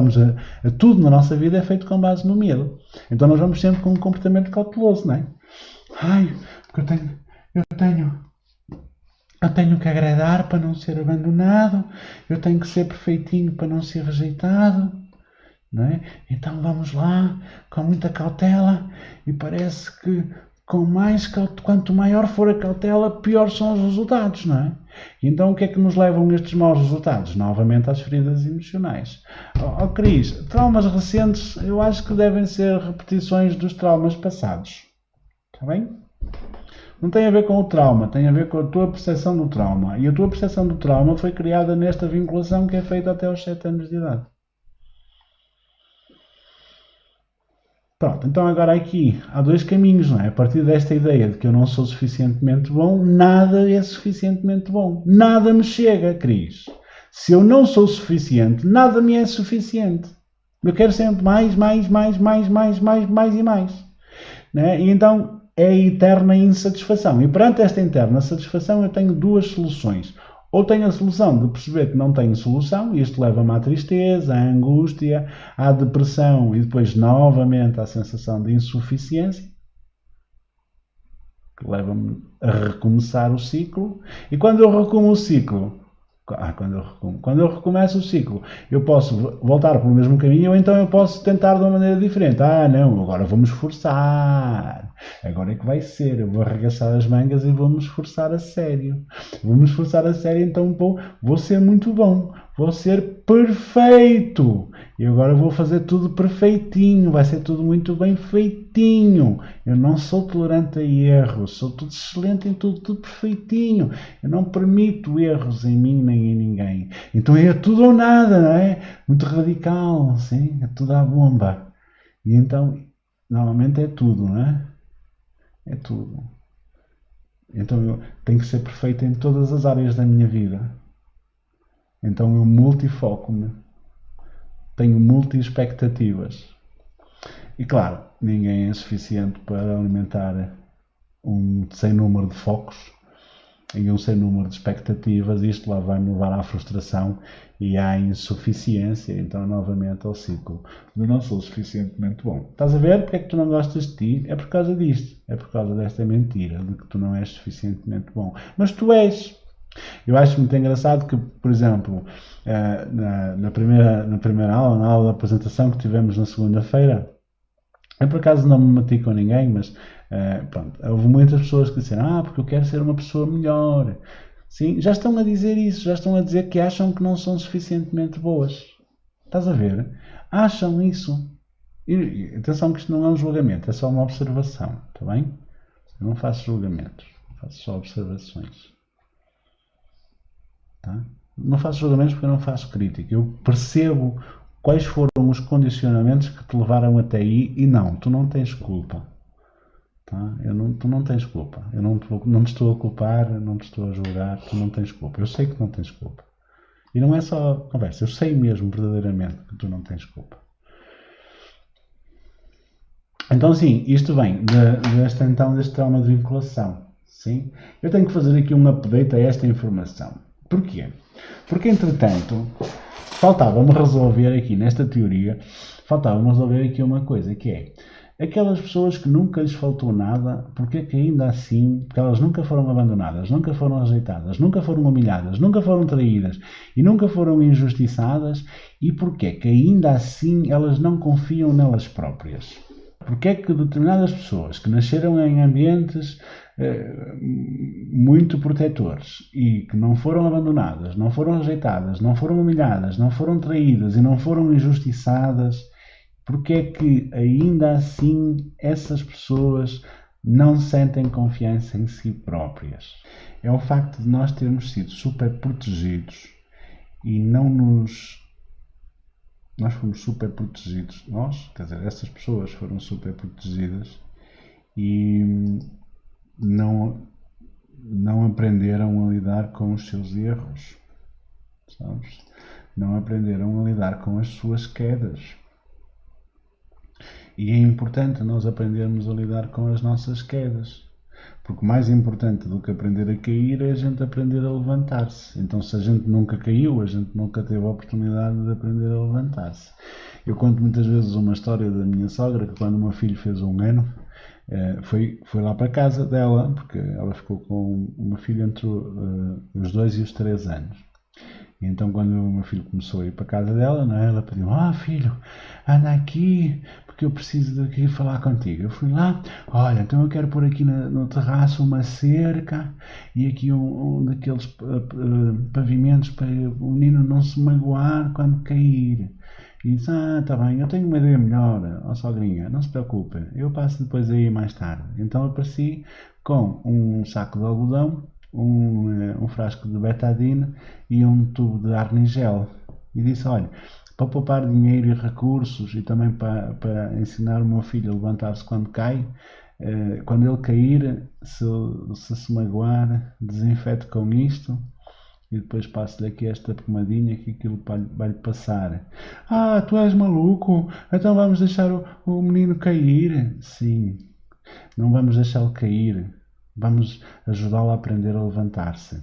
tudo na nossa vida é feito com base no medo. Então nós vamos sempre com um comportamento cauteloso, não é? Ai, porque eu tenho que agradar para não ser abandonado, eu tenho que ser perfeitinho para não ser rejeitado. Não é? Então vamos lá, com muita cautela, e parece que quanto maior for a cautela, pior são os resultados, não é? Então o que é que nos levam a estes maus resultados? Novamente às feridas emocionais. Cris, traumas recentes eu acho que devem ser repetições dos traumas passados. Está bem? Não tem a ver com o trauma, tem a ver com a tua percepção do trauma. E a tua percepção do trauma foi criada nesta vinculação que é feita até aos 7 anos de idade. Pronto, então agora aqui há 2 caminhos, não é? A partir desta ideia de que eu não sou suficientemente bom, nada é suficientemente bom. Nada me chega, Cris. Se eu não sou suficiente, nada me é suficiente. Eu quero sempre mais e mais. Né? E então é a eterna insatisfação. E perante esta interna satisfação eu tenho 2 soluções. Ou tenho a solução de perceber que não tenho solução, e isto leva-me à tristeza, à angústia, à depressão e depois novamente à sensação de insuficiência, que leva-me a recomeçar o ciclo. E quando eu recumo o ciclo, Quando eu recomeço o ciclo, eu posso voltar para o mesmo caminho ou então eu posso tentar de uma maneira diferente. Ah, não, agora vou-me esforçar. Agora é que vai ser. Eu vou arregaçar as mangas e vou-me esforçar a sério. Vou-me esforçar a sério, então vou ser muito bom. Vou ser perfeito. E agora vou fazer tudo perfeitinho. Vai ser tudo muito bem feitinho. Eu não sou tolerante a erros. Sou tudo excelente em tudo perfeitinho. Eu não permito erros em mim nem em ninguém. Então é tudo ou nada, não é? Muito radical, sim? É tudo à bomba. E então, normalmente é tudo, não é? É tudo. Então eu tenho que ser perfeito em todas as áreas da minha vida. Então eu multifoco-me. Tenho multi-expectativas. E claro, ninguém é suficiente para alimentar um sem número de focos e um sem número de expectativas. Isto lá vai me levar à frustração e à insuficiência. Então, novamente, ao ciclo de não sou suficientemente bom. Estás a ver porque é que tu não gostas de ti? É por causa disto. É por causa desta mentira de que tu não és suficientemente bom. Mas tu és. Eu acho muito engraçado que, por exemplo, na primeira aula, na aula de apresentação que tivemos na segunda-feira, eu por acaso não me meti com ninguém, mas pronto, houve muitas pessoas que disseram, porque eu quero ser uma pessoa melhor. Sim, já estão a dizer isso, já estão a dizer que acham que não são suficientemente boas. Estás a ver? Acham isso. E atenção que isto não é um julgamento, é só uma observação, está bem? Eu não faço julgamentos, faço só observações. Tá? Não faço julgamentos porque eu não faço crítica. Eu percebo quais foram os condicionamentos que te levaram até aí e não, tu não tens culpa. Tá? Tu não tens culpa. Eu não te estou a culpar, não te estou a julgar, tu não tens culpa. Eu sei que não tens culpa. E não é só conversa, eu sei mesmo verdadeiramente que tu não tens culpa. Então sim, isto vem deste trauma de vinculação. Sim? Eu tenho que fazer aqui um update a esta informação. Porquê? Porque entretanto, faltava-me resolver aqui nesta teoria, faltava-me resolver aqui uma coisa, que é aquelas pessoas que nunca lhes faltou nada, porque é que ainda assim, que elas nunca foram abandonadas, nunca foram rejeitadas, nunca foram humilhadas, nunca foram traídas e nunca foram injustiçadas, e porque é que ainda assim elas não confiam nelas próprias? Porque é que determinadas pessoas que nasceram em ambientes muito protetores e que não foram abandonadas, não foram rejeitadas, não foram humilhadas, não foram traídas e não foram injustiçadas, porque é que ainda assim essas pessoas não sentem confiança em si próprias? É o facto de nós termos sido super protegidos e não nos. Nós fomos super protegidos, quer dizer, essas pessoas foram super protegidas e não aprenderam a lidar com os seus erros, sabes? Não aprenderam a lidar com as suas quedas. E é importante nós aprendermos a lidar com as nossas quedas. Porque mais importante do que aprender a cair é a gente aprender a levantar-se. Então, se a gente nunca caiu, a gente nunca teve a oportunidade de aprender a levantar-se. Eu conto muitas vezes uma história da minha sogra, que quando o meu filho fez 1 ano, foi lá para a casa dela, porque ela ficou com uma filha entre os 2 e os 3 anos. E então, quando o meu filho começou a ir para a casa dela, não é? Ela pediu: filho, anda aqui, porque eu preciso de ir falar contigo. Eu fui lá: olha, então eu quero pôr aqui no terraço uma cerca e aqui um daqueles pavimentos para o menino não se magoar quando cair. E disse: está bem, eu tenho uma ideia melhor, sogrinha, não se preocupe, eu passo depois aí mais tarde. Então apareci com um saco de algodão, um frasco de betadine e um tubo de arnigel. E disse: olha, para poupar dinheiro e recursos e também para ensinar o meu filho a levantar-se quando cai, quando ele cair, se magoar, desinfete com isto e depois passo-lhe aqui esta pomadinha que aquilo vai-lhe passar. Tu és maluco? Então vamos deixar o menino cair? Sim, não vamos deixá-lo cair. Vamos ajudá-lo a aprender a levantar-se.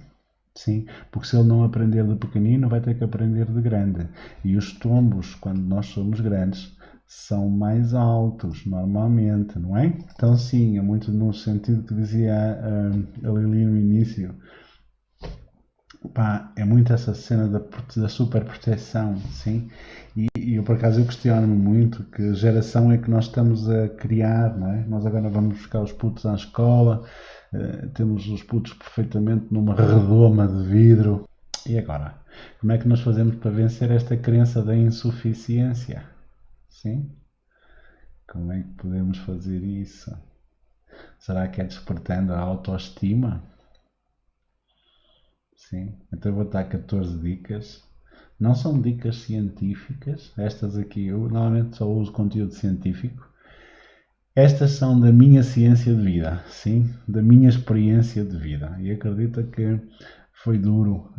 Sim, porque se ele não aprender de pequenino, vai ter que aprender de grande. E os tombos, quando nós somos grandes, são mais altos, normalmente, não é? Então, sim, é muito no sentido que dizia a Lili no início. Pá, é muito essa cena da super proteção, sim. E eu por acaso eu questiono-me muito que geração é que nós estamos a criar, não é? Nós agora vamos buscar os putos à escola, temos os putos perfeitamente numa redoma de vidro. E agora? Como é que nós fazemos para vencer esta crença da insuficiência? Sim? Como é que podemos fazer isso? Será que é despertando a autoestima? Sim. Então eu vou dar 14 dicas. Não são dicas científicas. Estas aqui eu normalmente só uso conteúdo científico. Estas são da minha ciência de vida, sim, da minha experiência de vida. E acredita que foi duro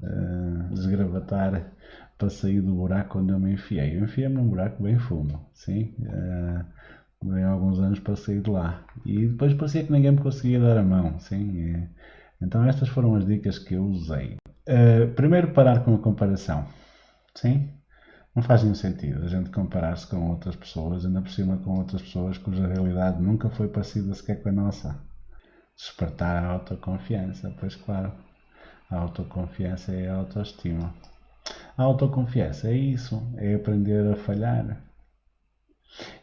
desgravatar para sair do buraco onde eu me enfiei. Eu enfiei-me num buraco bem fundo, sim. Demorei alguns anos para sair de lá. E depois parecia que ninguém me conseguia dar a mão, sim. Então estas foram as dicas que eu usei. Primeiro parar com a comparação, sim. Não faz nenhum sentido a gente comparar-se com outras pessoas, ainda por cima com outras pessoas cuja realidade nunca foi parecida sequer com a nossa. Despertar a autoconfiança, pois claro, a autoconfiança é a autoestima. A autoconfiança é isso, é aprender a falhar.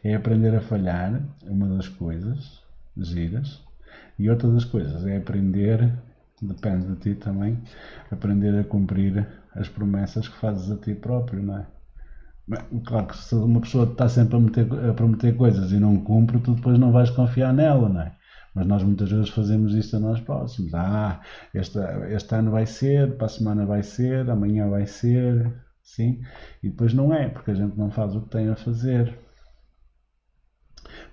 É aprender a falhar, uma das coisas giras, e outra das coisas é aprender, depende de ti também, aprender a cumprir as promessas que fazes a ti próprio, não é? Claro que se uma pessoa está sempre a prometer coisas e não cumpre, tu depois não vais confiar nela, não é? Mas nós muitas vezes fazemos isto a nós próximos. Este ano vai ser, para a semana vai ser, amanhã vai ser, sim? E depois não é, porque a gente não faz o que tem a fazer.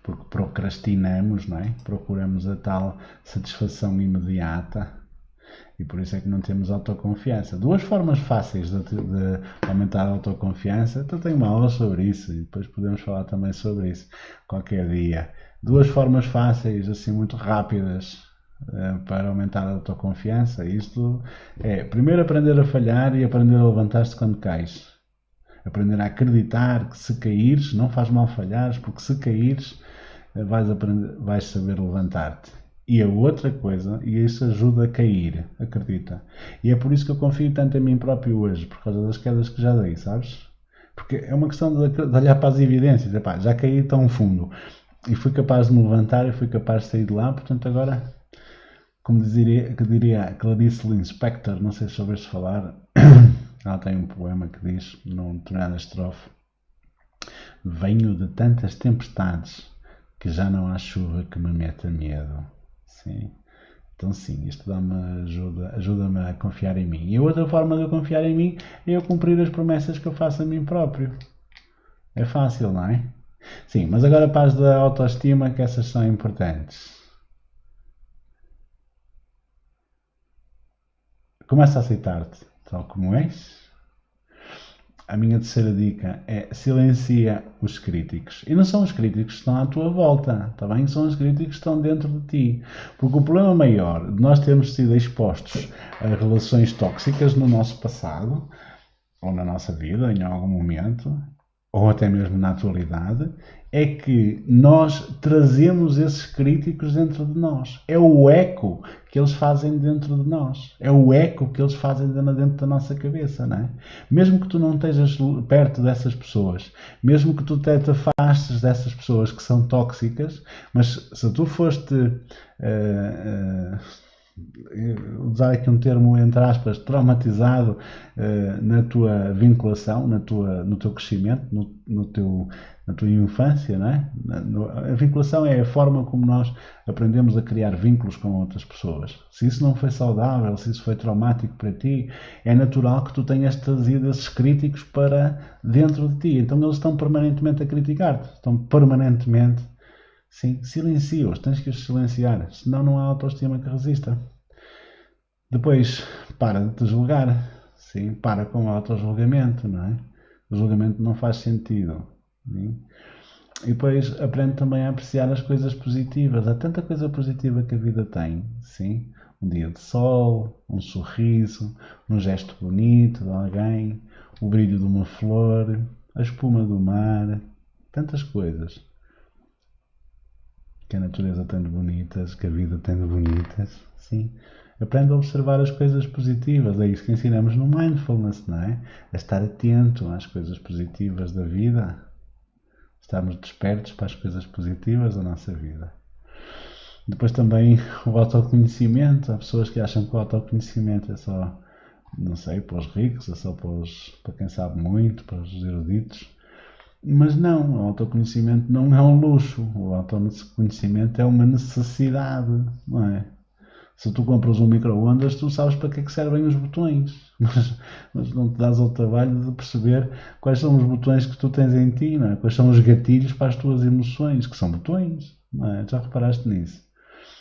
Porque procrastinamos, não é? Procuramos a tal satisfação imediata e por isso é que não temos autoconfiança. Duas formas fáceis de aumentar a autoconfiança. Então tenho uma aula sobre isso e depois podemos falar também sobre isso qualquer dia. Duas formas fáceis, assim, muito rápidas para aumentar a autoconfiança. Isto é, primeiro aprender a falhar e aprender a levantar-se quando cais. Aprender a acreditar que se caíres, não faz mal falhares, porque se caíres vais saber levantar-te. E a outra coisa, e isso ajuda a cair, acredita. E é por isso que eu confio tanto em mim próprio hoje, por causa das quedas que já dei, sabes? Porque é uma questão de olhar para as evidências. Epá, já caí tão fundo e fui capaz de me levantar e fui capaz de sair de lá, portanto agora, como diria Clarice Lispector, não sei se soubeste falar, ela tem um poema que diz, numa determinada estrofe, venho de tantas tempestades que já não há chuva que me meta medo. Sim. Então sim, isto ajuda-me a confiar em mim. E a outra forma de eu confiar em mim é eu cumprir as promessas que eu faço a mim próprio. É fácil, não é? Sim, mas agora para as da autoestima, que essas são importantes. Começa a aceitar-te tal como és. A minha terceira dica é silencia os críticos. E não são os críticos que estão à tua volta, tá bem? São os críticos que estão dentro de ti. Porque o problema maior de nós termos sido expostos a relações tóxicas no nosso passado, ou na nossa vida, em algum momento, ou até mesmo na atualidade, é que nós trazemos esses críticos dentro de nós. É o eco que eles fazem dentro de nós. É o eco que eles fazem dentro da nossa cabeça, não é? Mesmo que tu não estejas perto dessas pessoas, mesmo que tu te afastes dessas pessoas que são tóxicas, mas se tu foste usar aqui um termo entre aspas, traumatizado na tua vinculação, no teu crescimento, na tua infância, não é? A vinculação é a forma como nós aprendemos a criar vínculos com outras pessoas. Se isso não foi saudável, se isso foi traumático para ti, é natural que tu tenhas trazido esses críticos para dentro de ti. Então eles estão permanentemente a criticar-te, estão permanentemente. Sim, silencia-os, tens que os silenciar, senão não há autoestima que resista. Depois, para de te julgar, sim, para com o autojulgamento, não é? O julgamento não faz sentido. Sim? E depois aprende também a apreciar as coisas positivas. Há tanta coisa positiva que a vida tem, sim? Um dia de sol, um sorriso, um gesto bonito de alguém, o brilho de uma flor, a espuma do mar, tantas coisas. que a natureza tem de bonitas, que a vida tem de bonitas, sim. Aprende a observar as coisas positivas, é isso que ensinamos no Mindfulness, não é? A estar atento às coisas positivas da vida, estarmos despertos para as coisas positivas da nossa vida. Depois também o autoconhecimento, há pessoas que acham que o autoconhecimento é só, não sei, para os ricos, é só para quem sabe muito, para os eruditos. Mas não, o autoconhecimento não é um luxo, o autoconhecimento é uma necessidade, não é? Se tu compras um micro-ondas, tu sabes para que é que servem os botões, mas não te dás ao trabalho de perceber quais são os botões que tu tens em ti, não é? Quais são os gatilhos para as tuas emoções, que são botões, não é? Já reparaste nisso?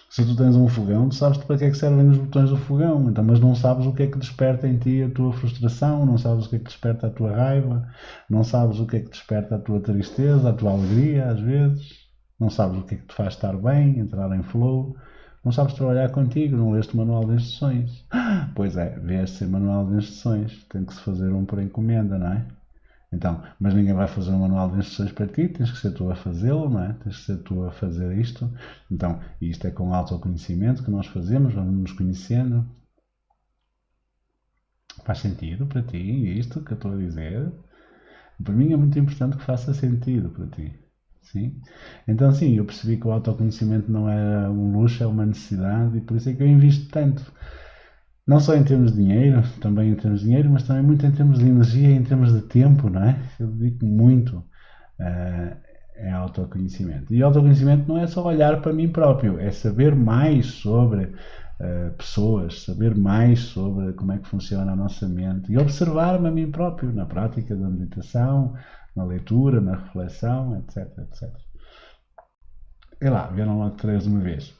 Se tu tens um fogão, tu sabes para que é que servem os botões do fogão, então, mas não sabes o que é que desperta em ti a tua frustração, não sabes o que é que desperta a tua raiva, não sabes o que é que desperta a tua tristeza, a tua alegria, às vezes, não sabes o que é que te faz estar bem, entrar em flow, não sabes trabalhar contigo, não leste o manual de instruções. Pois é, vê-se sem manual de instruções, tem que se fazer um por encomenda, não é? Então, mas ninguém vai fazer um manual de instruções para ti, tens que ser tu a fazê-lo, não é? Tens que ser tu a fazer isto. Então, isto é com autoconhecimento que nós fazemos, vamos nos conhecendo. Faz sentido para ti isto que eu estou a dizer? Para mim é muito importante que faça sentido para ti. Sim? Então, sim, eu percebi que o autoconhecimento não é um luxo, é uma necessidade e por isso é que eu invisto tanto. Não só em termos de dinheiro, também em termos de dinheiro, mas também muito em termos de energia e em termos de tempo, não é? Eu dedico muito é autoconhecimento. E autoconhecimento não é só olhar para mim próprio, é saber mais sobre pessoas, saber mais sobre como é que funciona a nossa mente e observar-me a mim próprio na prática da meditação, na leitura, na reflexão, etc, etc. E lá, vieram logo três uma vez.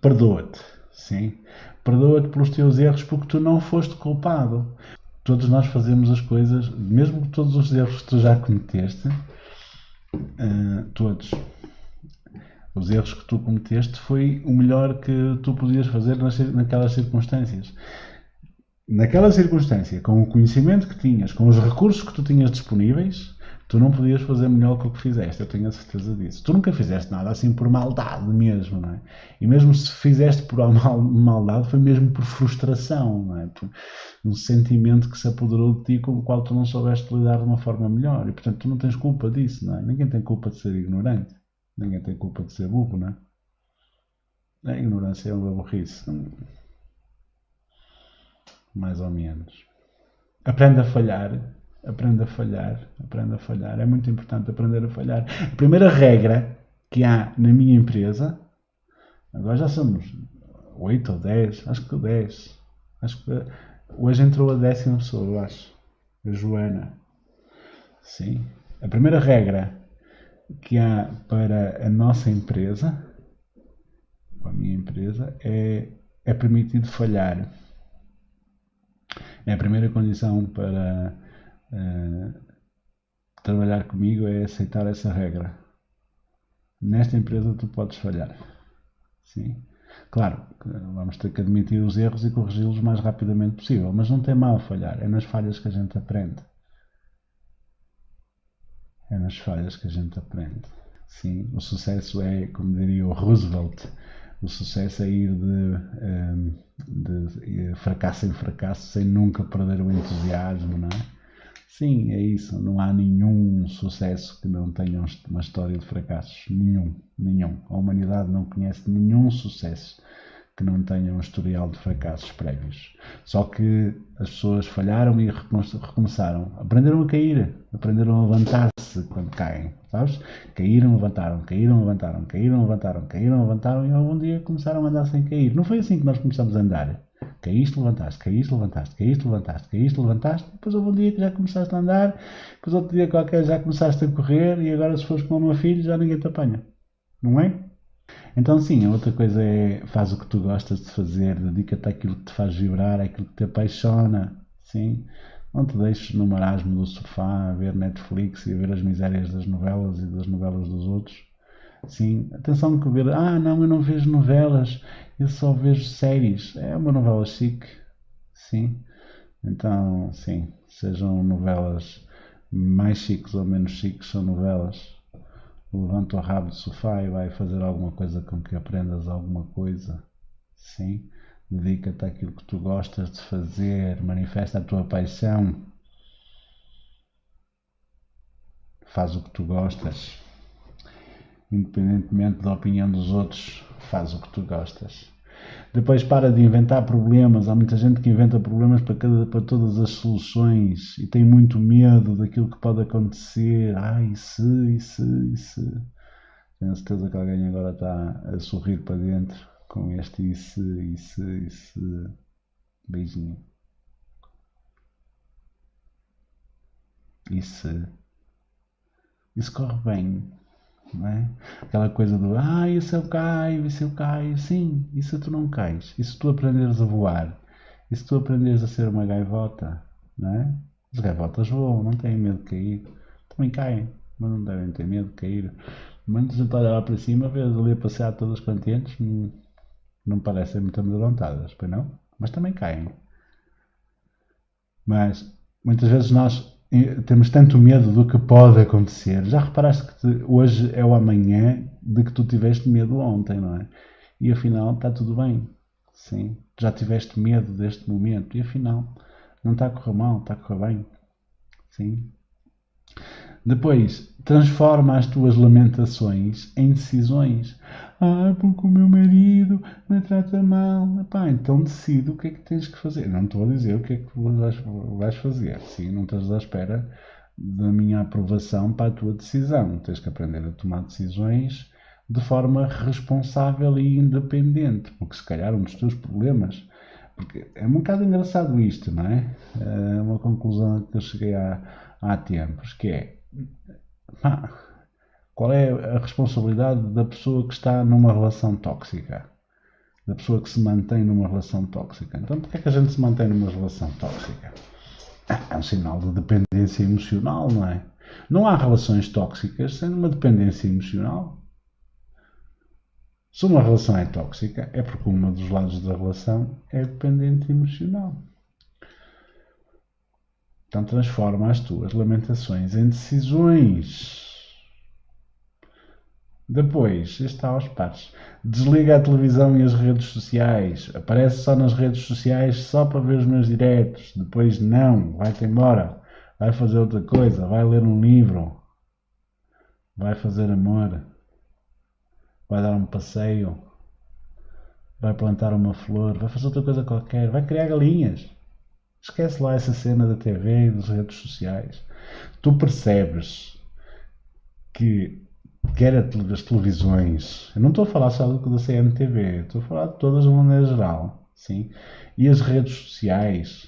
Perdoa-te, sim. Perdoa-te pelos teus erros porque tu não foste culpado. Todos nós fazemos as coisas, mesmo todos os erros que tu já cometeste, todos os erros que tu cometeste, foi o melhor que tu podias fazer naquelas circunstâncias. Naquela circunstância, com o conhecimento que tinhas, com os recursos que tu tinhas disponíveis, tu não podias fazer melhor que o que fizeste, eu tenho a certeza disso. Tu nunca fizeste nada assim por maldade mesmo, não é? E mesmo se fizeste por maldade, foi mesmo por frustração, não é? Por um sentimento que se apoderou de ti com o qual tu não soubeste lidar de uma forma melhor. E portanto tu não tens culpa disso, não é? Ninguém tem culpa de ser ignorante. Ninguém tem culpa de ser burro, não é? A ignorância é uma burrice. Mais ou menos. Aprende a falhar, aprende a falhar, aprende a falhar. É muito importante aprender a falhar. A primeira regra que há na minha empresa, agora já somos 8 ou 10, acho que 10. Acho que hoje entrou a 10ª pessoa, eu acho. A Joana. Sim. A primeira regra que há para a nossa empresa, para a minha empresa, é permitido falhar. É a primeira condição para trabalhar comigo é aceitar essa regra. Nesta empresa tu podes falhar. Sim. Claro, vamos ter que admitir os erros e corrigi-los o mais rapidamente possível, mas não tem mal falhar, é nas falhas que a gente aprende. É nas falhas que a gente aprende. Sim, o sucesso é, como diria o Roosevelt, o sucesso é ir de fracasso em fracasso sem nunca perder o entusiasmo, não é? Sim, é isso. Não há nenhum sucesso que não tenha uma história de fracassos. Nenhum, nenhum. A humanidade não conhece nenhum sucesso que não tenha um historial de fracassos prévios. Só que as pessoas falharam e recomeçaram. Aprenderam a cair, aprenderam a levantar-se quando caem, sabes? Caíram, levantaram, caíram, levantaram, caíram, levantaram, caíram, levantaram e algum dia começaram a andar sem cair. Não foi assim que nós começamos a andar. Caíste, levantaste, caíste, levantaste, caíste, levantaste, caíste, levantaste, depois houve um dia que já começaste a andar, depois outro dia qualquer já começaste a correr e agora se fores com o meu filho já ninguém te apanha. Não é? Então sim, a outra coisa é faz o que tu gostas de fazer, dedica-te àquilo que te faz vibrar, àquilo que te apaixona, sim? Não te deixes no marasmo do sofá a ver Netflix e a ver as misérias das novelas e das novelas dos outros. Sim, atenção que ver, não, eu não vejo novelas, eu só vejo séries. É uma novela chique, sim. Então, sim, sejam novelas mais chiques ou menos chiques, são novelas. levanta o rabo do sofá e vai fazer alguma coisa com que aprendas alguma coisa. Sim? Dedica-te àquilo que tu gostas de fazer, manifesta a tua paixão, faz o que tu gostas, independentemente da opinião dos outros, faz o que tu gostas. Depois para de inventar problemas. Há muita gente que inventa problemas para todas as soluções e tem muito medo daquilo que pode acontecer. E se. Tenho certeza que alguém agora está a sorrir para dentro com este e se. Beijinho. E se? Isso corre bem. Não é? Aquela coisa do e se eu caio, sim, e se tu não cais, e se tu aprenderes a voar, e se tu aprenderes a ser uma gaivota, não é? As gaivotas voam, não têm medo de cair, também caem, mas não devem ter medo de cair. Muita gente olha lá para cima, vê ali a passear todas contentes, não parecem muito amedrontadas, pois não? Mas também caem. Mas muitas vezes nós temos tanto medo do que pode acontecer. Já reparaste que hoje é o amanhã de que tu tiveste medo ontem, não é? E afinal está tudo bem. Sim. Já tiveste medo deste momento e afinal não está a correr mal, está a correr bem. Sim. Depois, transforma as tuas lamentações em decisões. Porque o meu marido me trata mal. Então decide o que é que tens que fazer. Não estou a dizer o que é que vais fazer. Sim, não estás à espera da minha aprovação para a tua decisão. Tens que aprender a tomar decisões de forma responsável e independente. Porque se calhar um dos teus problemas... Porque é um bocado engraçado isto, não é? É uma conclusão que eu cheguei há tempos, que é qual é a responsabilidade da pessoa que está numa relação tóxica? Da pessoa que se mantém numa relação tóxica. Então, porquê é que a gente se mantém numa relação tóxica? É um sinal de dependência emocional, não é? Não há relações tóxicas sem uma dependência emocional. Se uma relação é tóxica, é porque um dos lados da relação é dependente emocional. Então transforma as tuas lamentações em decisões. Depois, está aos pares. Desliga a televisão e as redes sociais. Aparece só nas redes sociais só para ver os meus diretos. Depois não, vai-te embora. Vai fazer outra coisa, vai ler um livro. Vai fazer amor. Vai dar um passeio. Vai plantar uma flor. Vai fazer outra coisa qualquer. Vai criar galinhas. Esquece lá essa cena da TV e das redes sociais. Tu percebes que quer as televisões, eu não estou a falar só da CMTV, estou a falar de todas de uma maneira geral, sim? E as redes sociais,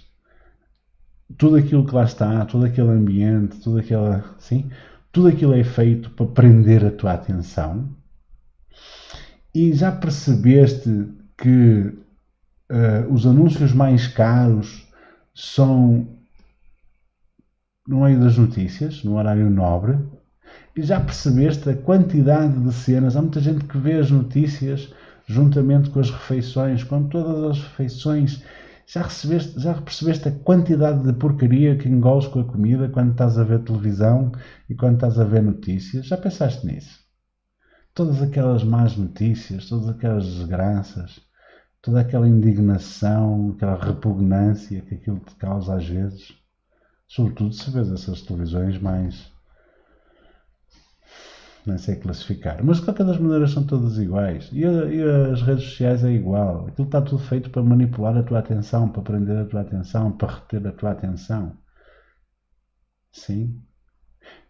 tudo aquilo que lá está, todo aquele ambiente, tudo aquilo é feito para prender a tua atenção. E já percebeste que os anúncios mais caros são no meio das notícias, no horário nobre? E já percebeste a quantidade de cenas? Há muita gente que vê as notícias juntamente com as refeições, com todas as refeições. Já percebeste a quantidade de porcaria que engoles com a comida quando estás a ver televisão e quando estás a ver notícias? Já pensaste nisso? Todas aquelas más notícias, todas aquelas desgraças, toda aquela indignação, aquela repugnância que aquilo te causa às vezes. Sobretudo se vês essas televisões mais... não sei classificar, mas de qualquer das maneiras são todas iguais e as redes sociais é igual, aquilo está tudo feito para manipular a tua atenção, para prender a tua atenção, para reter a tua atenção. Sim,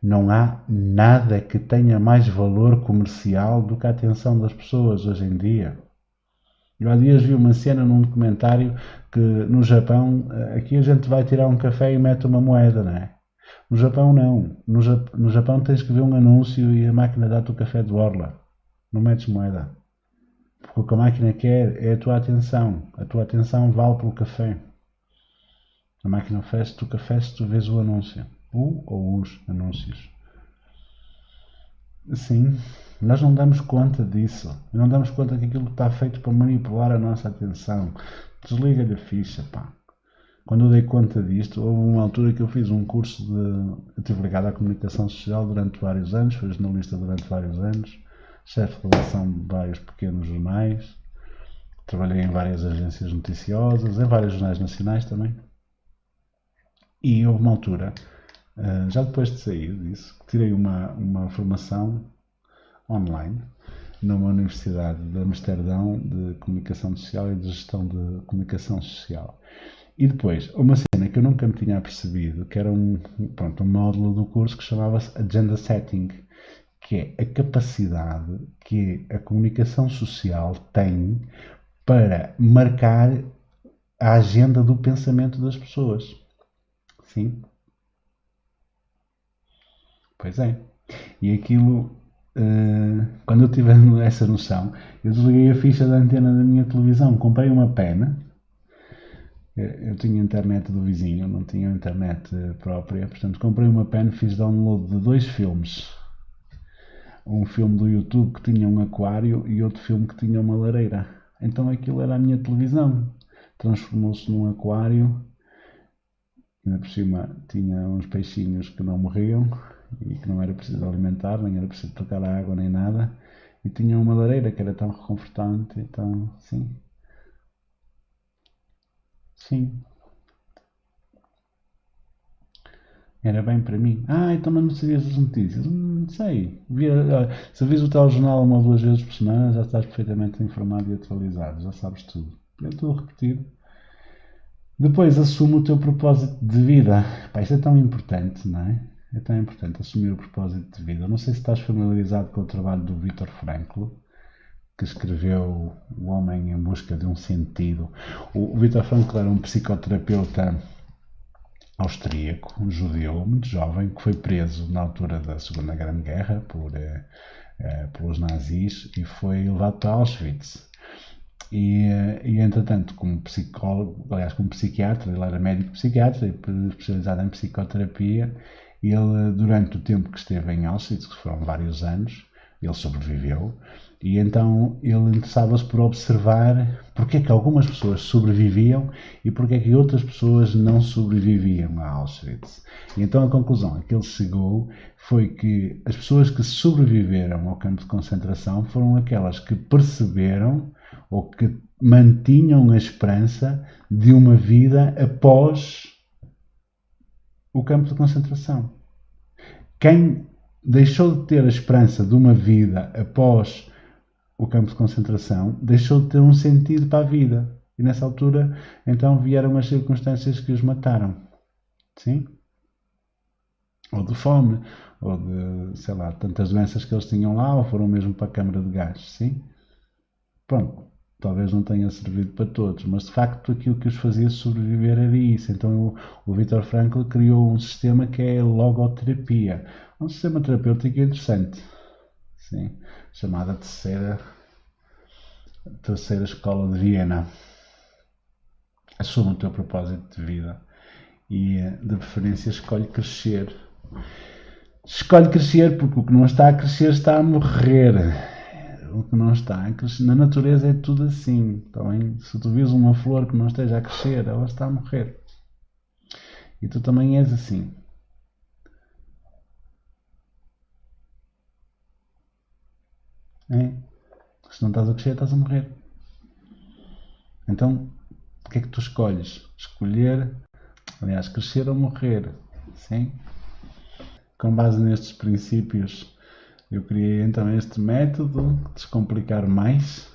não há nada que tenha mais valor comercial do que a atenção das pessoas hoje em dia. Eu há dias vi uma cena num documentário que no Japão, aqui a gente vai tirar um café e mete uma moeda, não é? No Japão não. No Japão tens que ver um anúncio e a máquina dá-te o café de borla. Não metes moeda. Porque o que a máquina quer é a tua atenção. A tua atenção vale pelo café. A máquina oferece-te o café se tu vês o anúncio. O ou os anúncios. Sim, nós não damos conta disso. Não damos conta que aquilo está feito para manipular a nossa atenção. Desliga-lhe a ficha, pá. Quando eu dei conta disto, houve uma altura que eu fiz um curso de. Eu estive ligado à comunicação social durante vários anos, fui jornalista durante vários anos, chefe de redação de vários pequenos jornais, trabalhei em várias agências noticiosas, em vários jornais nacionais também. E houve uma altura, já depois de sair disso, que tirei uma formação online numa universidade de Amsterdão de comunicação social e de gestão de comunicação social. E depois, uma cena que eu nunca me tinha percebido, que era um módulo do curso que chamava-se Agenda Setting, que é a capacidade que a comunicação social tem para marcar a agenda do pensamento das pessoas. Sim, pois é. E aquilo, quando eu tive essa noção, eu desliguei a ficha da antena da minha televisão, comprei uma pena. Eu tinha internet do vizinho, não tinha internet própria, portanto comprei uma pen, fiz download de dois filmes. Um filme do YouTube que tinha um aquário e outro filme que tinha uma lareira. Então aquilo era a minha televisão. Transformou-se num aquário, ainda por cima tinha uns peixinhos que não morriam e que não era preciso alimentar, nem era preciso trocar a água nem nada. E tinha uma lareira que era tão reconfortante, então sim, sim. Era bem para mim. Ah, então mas não sabias as notícias? Sei. Se vis o telejornal uma ou duas vezes por semana, já estás perfeitamente informado e atualizado. Já sabes tudo. É tudo repetido. Depois assume o teu propósito de vida. Pá, isto é tão importante, não é? É tão importante assumir o propósito de vida. Não sei se estás familiarizado com o trabalho do Viktor Frankl, que escreveu O Homem em Busca de um Sentido. O Viktor Frankl era um psicoterapeuta austríaco, um judeu muito jovem, que foi preso na altura da Segunda Grande Guerra pelos nazis e foi levado para Auschwitz. E entretanto, como psicólogo, aliás, como psiquiatra, ele era médico psiquiatra e especializado em psicoterapia, ele, durante o tempo que esteve em Auschwitz, que foram vários anos, ele sobreviveu, e então ele interessava-se por observar porque é que algumas pessoas sobreviviam e porque é que outras pessoas não sobreviviam a Auschwitz. E então a conclusão a que ele chegou foi que as pessoas que sobreviveram ao campo de concentração foram aquelas que perceberam ou que mantinham a esperança de uma vida após o campo de concentração. Quem deixou de ter a esperança de uma vida após o campo de concentração deixou de ter um sentido para a vida. E nessa altura, então vieram as circunstâncias que os mataram. Sim? Ou de fome, ou de, sei lá, tantas doenças que eles tinham lá, ou foram mesmo para a câmara de gás. Sim? Pronto, talvez não tenha servido para todos, mas de facto aquilo que os fazia sobreviver era isso. Então o Viktor Frankl criou um sistema que é a logoterapia, um sistema terapêutico interessante, sim, chamada terceira Escola de Viena. Assume o teu propósito de vida e, de preferência, escolhe crescer. Escolhe crescer porque o que não está a crescer está a morrer. O que não está a crescer. Na natureza é tudo assim. Tá bem? Se tu vês uma flor que não esteja a crescer, ela está a morrer. E tu também és assim. É? Se não estás a crescer, estás a morrer. Então, o que é que tu escolhes? Escolher, aliás, crescer ou morrer. Sim? Com base nestes princípios, eu criei então este método, Descomplicar Mais,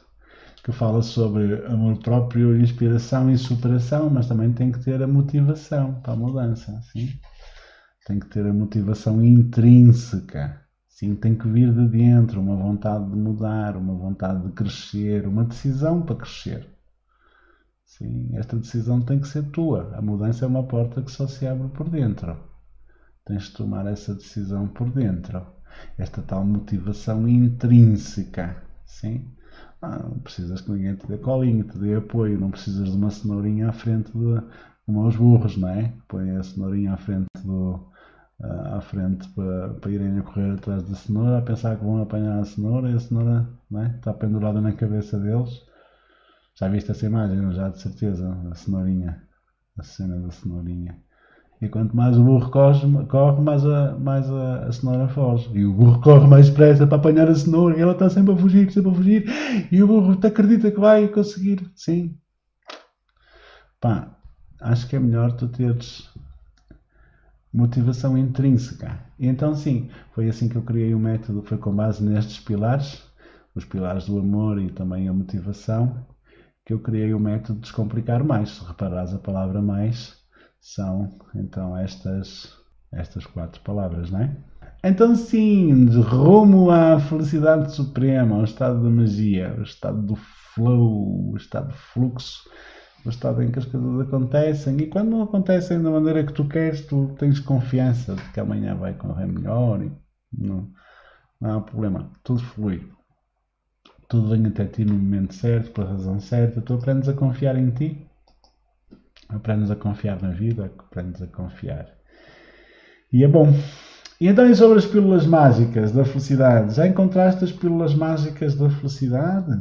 que fala sobre amor próprio, inspiração e superação, mas também tem que ter a motivação para a mudança, sim? Tem que ter a motivação intrínseca, sim? Tem que vir de dentro, uma vontade de mudar, uma vontade de crescer, uma decisão para crescer. Sim, esta decisão tem que ser tua. A mudança é uma porta que só se abre por dentro. Tens de tomar essa decisão por dentro. Esta tal motivação intrínseca, sim? Não precisas que ninguém te dê colinho, te dê apoio, não precisas de uma cenourinha à frente como aos burros, não é? Põe a cenourinha à frente para irem a correr atrás da cenoura, a pensar que vão apanhar a cenoura e a cenoura, não é? Está pendurada na cabeça deles. Já viste essa imagem, já de certeza, a cenourinha a cena da cenourinha. E quanto mais o burro corre mais a cenoura foge. E o burro corre mais depressa para apanhar a cenoura. E ela está sempre a fugir, sempre a fugir. E o burro acredita que vai conseguir. Sim. Pá, acho que é melhor tu teres motivação intrínseca. E então, sim, foi assim que eu criei o método. Foi com base nestes pilares, os pilares do amor e também a motivação, que eu criei o método Descomplicar Mais. Se reparares a palavra mais, são então estas 4 palavras, não é? Então sim, de rumo à felicidade suprema, ao estado da magia, ao estado do flow, o estado de fluxo, o estado em que as coisas acontecem, e quando não acontecem da maneira que tu queres, tu tens confiança de que amanhã vai correr melhor e não há problema, tudo flui. Tudo vem até ti no momento certo, pela razão certa, tu aprendes a confiar em ti, aprendes a confiar na vida, aprendes a confiar. E é bom. E então, e sobre as pílulas mágicas da felicidade? Já encontraste as pílulas mágicas da felicidade?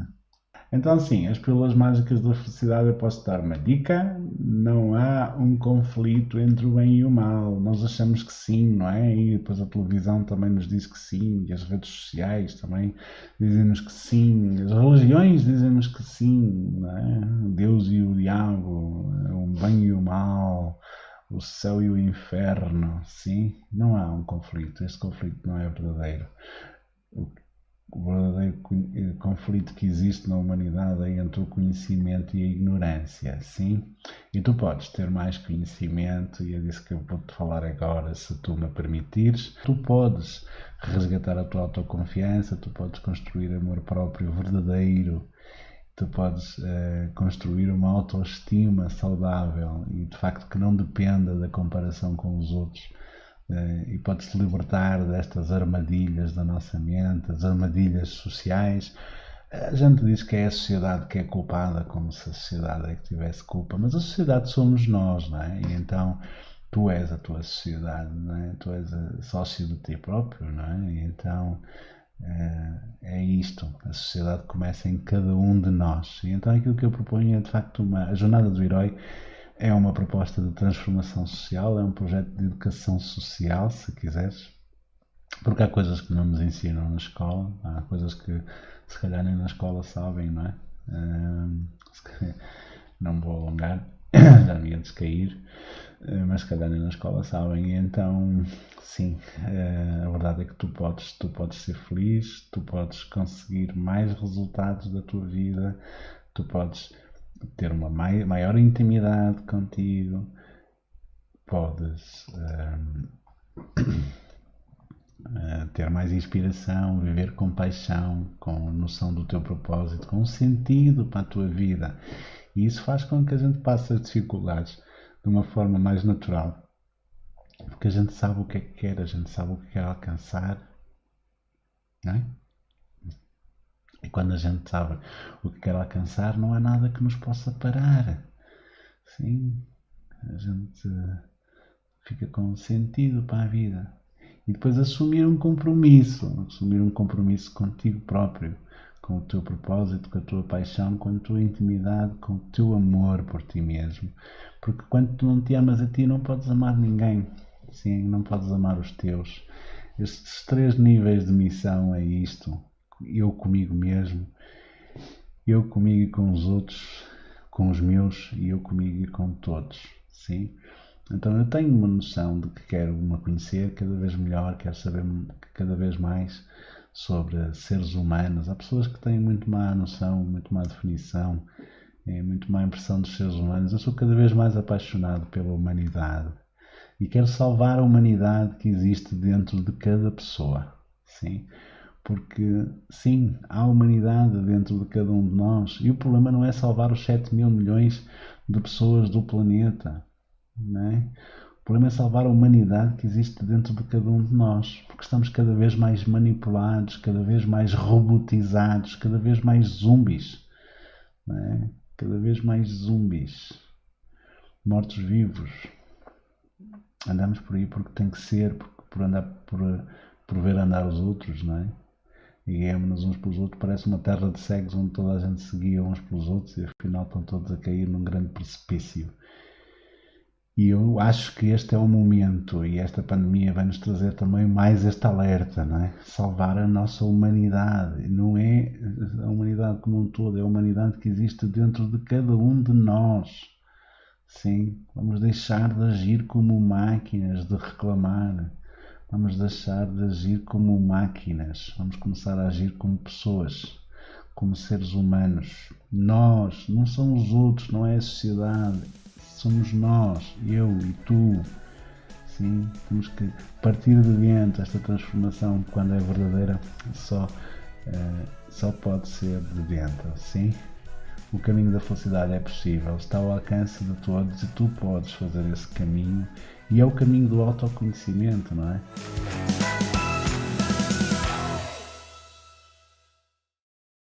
Então, sim, as pílulas mágicas da felicidade, eu posso dar uma dica: não há um conflito entre o bem e o mal. Nós achamos que sim, não é? E depois a televisão também nos diz que sim, e as redes sociais também dizem-nos que sim, as religiões dizem-nos que sim, não é? Deus e o diabo, o bem e o mal, o céu e o inferno, sim, não há um conflito. Este conflito não é verdadeiro. O verdadeiro conflito que existe na humanidade é entre o conhecimento e a ignorância, sim? E tu podes ter mais conhecimento, e é disso que eu vou-te falar agora, se tu me permitires. Tu podes resgatar a tua autoconfiança, tu podes construir amor próprio verdadeiro, tu podes construir uma autoestima saudável e de facto que não dependa da comparação com os outros. E pode-se libertar destas armadilhas da nossa mente, as armadilhas sociais. A gente diz que é a sociedade que é culpada, como se a sociedade é que tivesse culpa, mas a sociedade somos nós, não é? E então tu és a tua sociedade, não é? Tu és sócio de ti próprio, não é? E então é isto, a sociedade começa em cada um de nós. E então aquilo que eu proponho é de facto a jornada do herói é uma proposta de transformação social, é um projeto de educação social, se quiseres, porque há coisas que não nos ensinam na escola, há coisas que se calhar nem na escola sabem, não é? Não me vou alongar, já me ia descair, mas se calhar nem na escola sabem, e então, sim, a verdade é que tu podes ser feliz, tu podes conseguir mais resultados da tua vida, tu podes ter uma maior intimidade contigo, podes ter mais inspiração, viver com paixão, com noção do teu propósito, com um sentido para a tua vida. E isso faz com que a gente passe as dificuldades de uma forma mais natural, porque a gente sabe o que é que quer, a gente sabe o que quer alcançar, não é? E quando a gente sabe o que quer alcançar, não há nada que nos possa parar. Sim, a gente fica com sentido para a vida. E depois assumir um compromisso contigo próprio, com o teu propósito, com a tua paixão, com a tua intimidade, com o teu amor por ti mesmo. Porque quando tu não te amas a ti, não podes amar ninguém. Sim, não podes amar os teus. Estes 3 níveis de missão é isto. Eu comigo mesmo, eu comigo e com os outros, com os meus, e eu comigo e com todos. Sim? Então eu tenho uma noção de que quero me conhecer cada vez melhor, quero saber cada vez mais sobre seres humanos. Há pessoas que têm muito má noção, muito má definição, muito má impressão dos seres humanos. Eu sou cada vez mais apaixonado pela humanidade e quero salvar a humanidade que existe dentro de cada pessoa. Sim? Porque, sim, há humanidade dentro de cada um de nós e o problema não é salvar os 7 mil milhões de pessoas do planeta. Não é? O problema é salvar a humanidade que existe dentro de cada um de nós, porque estamos cada vez mais manipulados, cada vez mais robotizados, cada vez mais zumbis, não é? Cada vez mais zumbis, mortos-vivos. Andamos por aí porque tem que ser, por andar por ver andar os outros, não é? E guiamos-nos uns pelos outros, parece uma terra de cegos onde toda a gente se guia uns pelos outros e afinal estão todos a cair num grande precipício. E eu acho que este é o momento e esta pandemia vai nos trazer também mais este alerta, não é? Salvar a nossa humanidade. Não é a humanidade como um todo, é a humanidade que existe dentro de cada um de nós. Sim, vamos deixar de agir como máquinas, de reclamar. Vamos deixar de agir como máquinas. Vamos começar a agir como pessoas, como seres humanos. Nós, não são os outros, não é a sociedade. Somos nós, eu e tu. Sim, temos que partir de dentro. Esta transformação, quando é verdadeira, só pode ser de dentro. Sim? O caminho da felicidade é possível, está ao alcance de todos e tu podes fazer esse caminho. E é o caminho do autoconhecimento, não é?